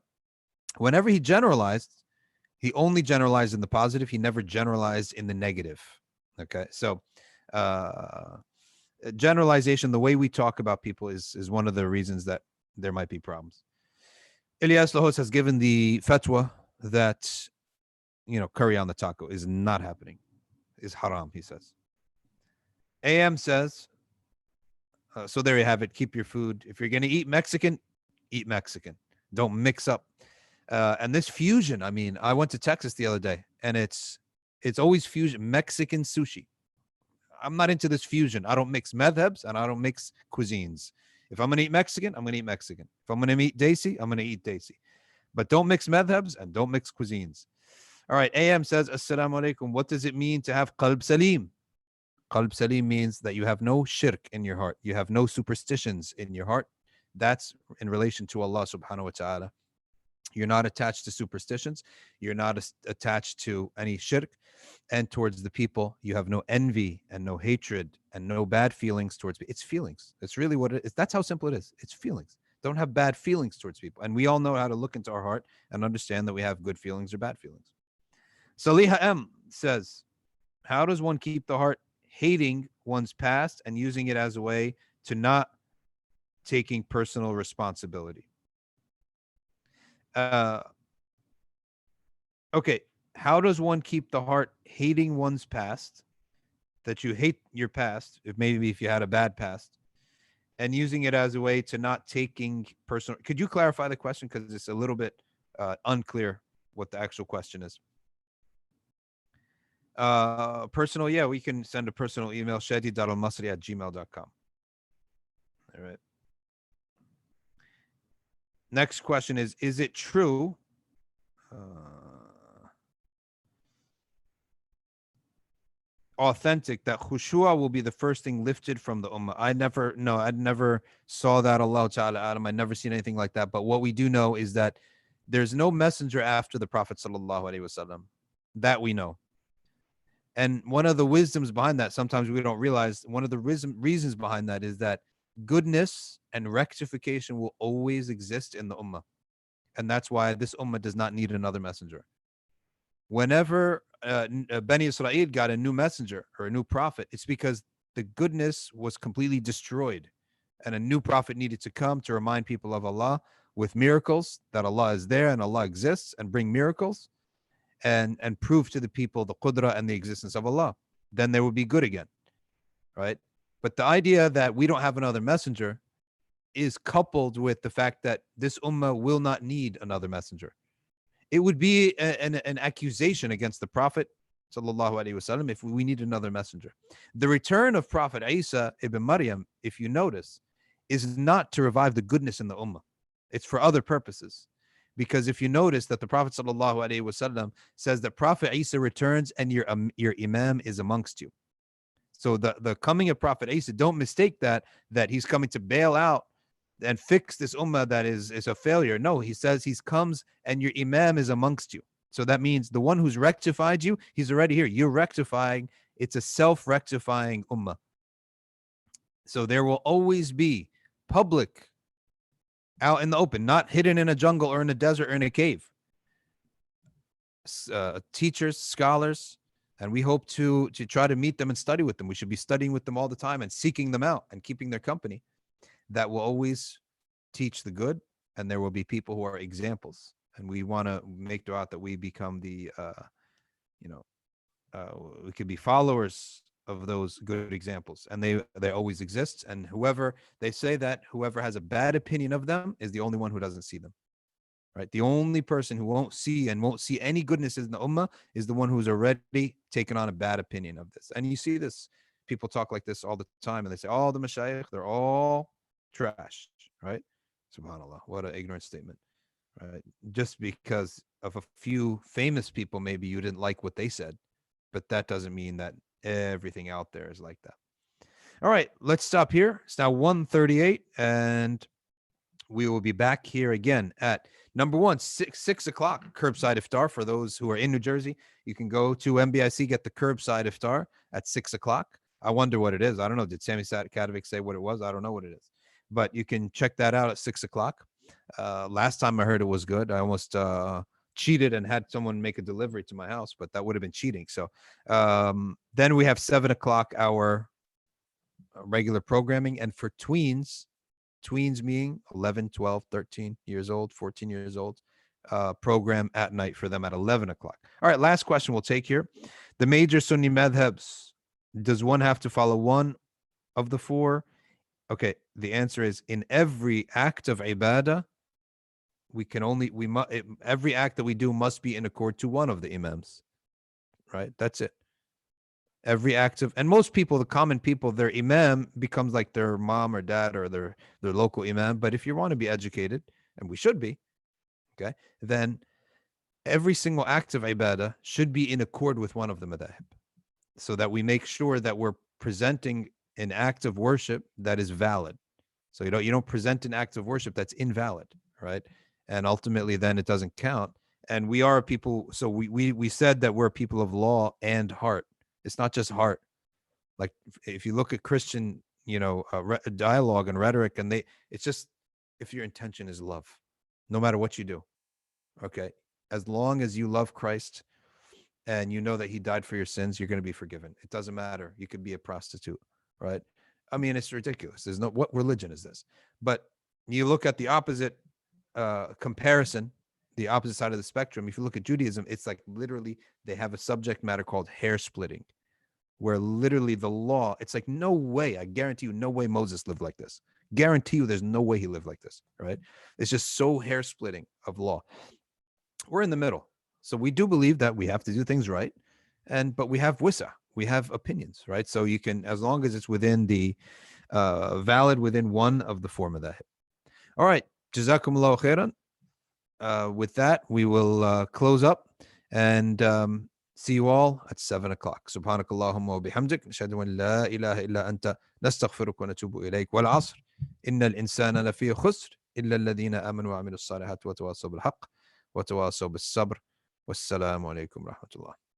whenever he generalized, he only generalized in the positive. He never generalized in the negative. Okay. So generalization, the way we talk about people is one of the reasons that there might be problems. Ilyas Lahos has given the fatwa that, curry on the taco is not happening, is haram, he says. AM says, so there you have it. Keep your food. If you're going to eat Mexican, eat Mexican. Don't mix up. And this fusion, I mean, I went to Texas the other day, and it's always fusion, Mexican sushi. I'm not into this fusion. I don't mix madhabs, and I don't mix cuisines. If I'm going to eat Mexican, I'm going to eat Mexican. If I'm going to eat Desi, I'm going to eat Desi. But don't mix madhabs and don't mix cuisines. All right, AM says, Assalamu alaikum. What does it mean to have qalb salim? Qalb salim means that you have no shirk in your heart. You have no superstitions in your heart. That's in relation to Allah subhanahu wa ta'ala. You're not attached to superstitions. You're not attached to any shirk. And towards the people, you have no envy and no hatred and no bad feelings towards people. It's feelings. That's really what it is. That's how simple it is. It's feelings. Don't have bad feelings towards people. And we all know how to look into our heart and understand that we have good feelings or bad feelings. Saliha M says, how does one keep the heart hating one's past and using it as a way to not taking personal responsibility? Okay, how does one keep the heart hating one's past, that you hate your past, if you had a bad past, and using it as a way to not taking personal? Could you clarify the question, because it's a little bit unclear what the actual question is. Personal, yeah, we can send a personal email, shadi.almasri@gmail.com. All right. Next question is it true? authentic that khushua will be the first thing lifted from the ummah. I never saw that. Allah Ta'ala Adam. I never seen anything like that. But what we do know is that there's no messenger after the Prophet Sallallahu Alaihi Wasallam. That we know. And one of the wisdoms behind that, sometimes we don't realize, one of the reasons behind that is that goodness and rectification will always exist in the ummah. And that's why this ummah does not need another messenger. Whenever Bani Israel got a new messenger or a new prophet, it's because the goodness was completely destroyed. And a new prophet needed to come to remind people of Allah with miracles, that Allah is there and Allah exists, and bring miracles and prove to the people the qudra and the existence of Allah. Then they will be good again, right? But the idea that we don't have another messenger is coupled with the fact that this ummah will not need another messenger. It would be an accusation against the Prophet sallallahu alaihi wasallam if we need another messenger. The return of Prophet Isa ibn Maryam, if you notice, is not to revive the goodness in the ummah. It's for other purposes. Because if you notice that the Prophet sallallahu alaihi wasallam says that Prophet Isa returns and your imam is amongst you. So the coming of Prophet Isa, don't mistake that he's coming to bail out and fix this ummah that is a failure. No, he says he comes and your imam is amongst you. So that means the one who's rectified you, he's already here. You're rectifying. It's a self-rectifying ummah. So there will always be public out in the open, not hidden in a jungle or in a desert or in a cave. Teachers, scholars, and we hope to try to meet them and study with them. We should be studying with them all the time and seeking them out and keeping their company. That will always teach the good, and there will be people who are examples. And we want to make dua that we become the, we could be followers of those good examples, and they always exist. And they say that whoever has a bad opinion of them is the only one who doesn't see them, right? The only person who won't see any goodnesses in the ummah is the one who's already taken on a bad opinion of this. And you see this, people talk like this all the time, and they say, all the mashayikh, they're all trash, right? Subhanallah, what an ignorant statement, right? Just because of a few famous people, maybe you didn't like what they said, but that doesn't mean that everything out there is like that. All right, let's stop here. It's now 1:38, and we will be back here again at number one, 6 o'clock, curbside iftar. For those who are in New Jersey, you can go to MBIC, get the curbside iftar at 6 o'clock. I wonder what it is. I don't know. Did Sami Kadovic say what it was? I don't know what it is, but you can check that out at 6 o'clock. Last time I heard it was good. I almost cheated and had someone make a delivery to my house, but that would have been cheating. So then we have 7 o'clock, our regular programming. And for tweens meaning 11, 12, 13 years old, 14 years old, program at night for them at 11 o'clock. All right, last question we'll take here. The major Sunni madhabs, does one have to follow one of the four? Okay, the answer is in every act of ibadah, every act that we do must be in accord to one of the imams, right? That's it. Every act of, and most people, the common people, their imam becomes like their mom or dad or their local imam. But if you want to be educated, and we should be, okay, then every single act of ibadah should be in accord with one of the madhab, so that we make sure that we're presenting an act of worship that is valid. So you don't present an act of worship that's invalid, right? And ultimately then it doesn't count. And we are people, so we said that we're people of law and heart. It's not just heart. Like if you look at Christian, dialogue and rhetoric, and it's just, if your intention is love, no matter what you do, okay, as long as you love Christ and you know that he died for your sins, you're going to be forgiven. It doesn't matter. You could be a prostitute, right? I mean, it's ridiculous. What religion is this? But you look at the opposite comparison, the opposite side of the spectrum. If you look at Judaism, it's like literally they have a subject matter called hair splitting, where literally the law, it's like, no way, I guarantee you, no way Moses lived like this. Guarantee you there's no way he lived like this, right? It's just so hair splitting of law. We're in the middle. So we do believe that we have to do things right, but we have wisa, we have opinions, right? So you can, as long as it's within the valid within one of the four madhahib. All right, jazakumullahu khairan. With that, we will close up and See you all at 7 o'clock. سبحانك اللهم وبحمدك نشهد أن لا إله إلا أنت نستغفرك ونتوب إليك. والعصر إن الإنسان لفي خسر إلا الذين آمنوا وعملوا الصالحات وتواصوا بالحق وتواصوا بالصبر. والسلام عليكم ورحمة الله.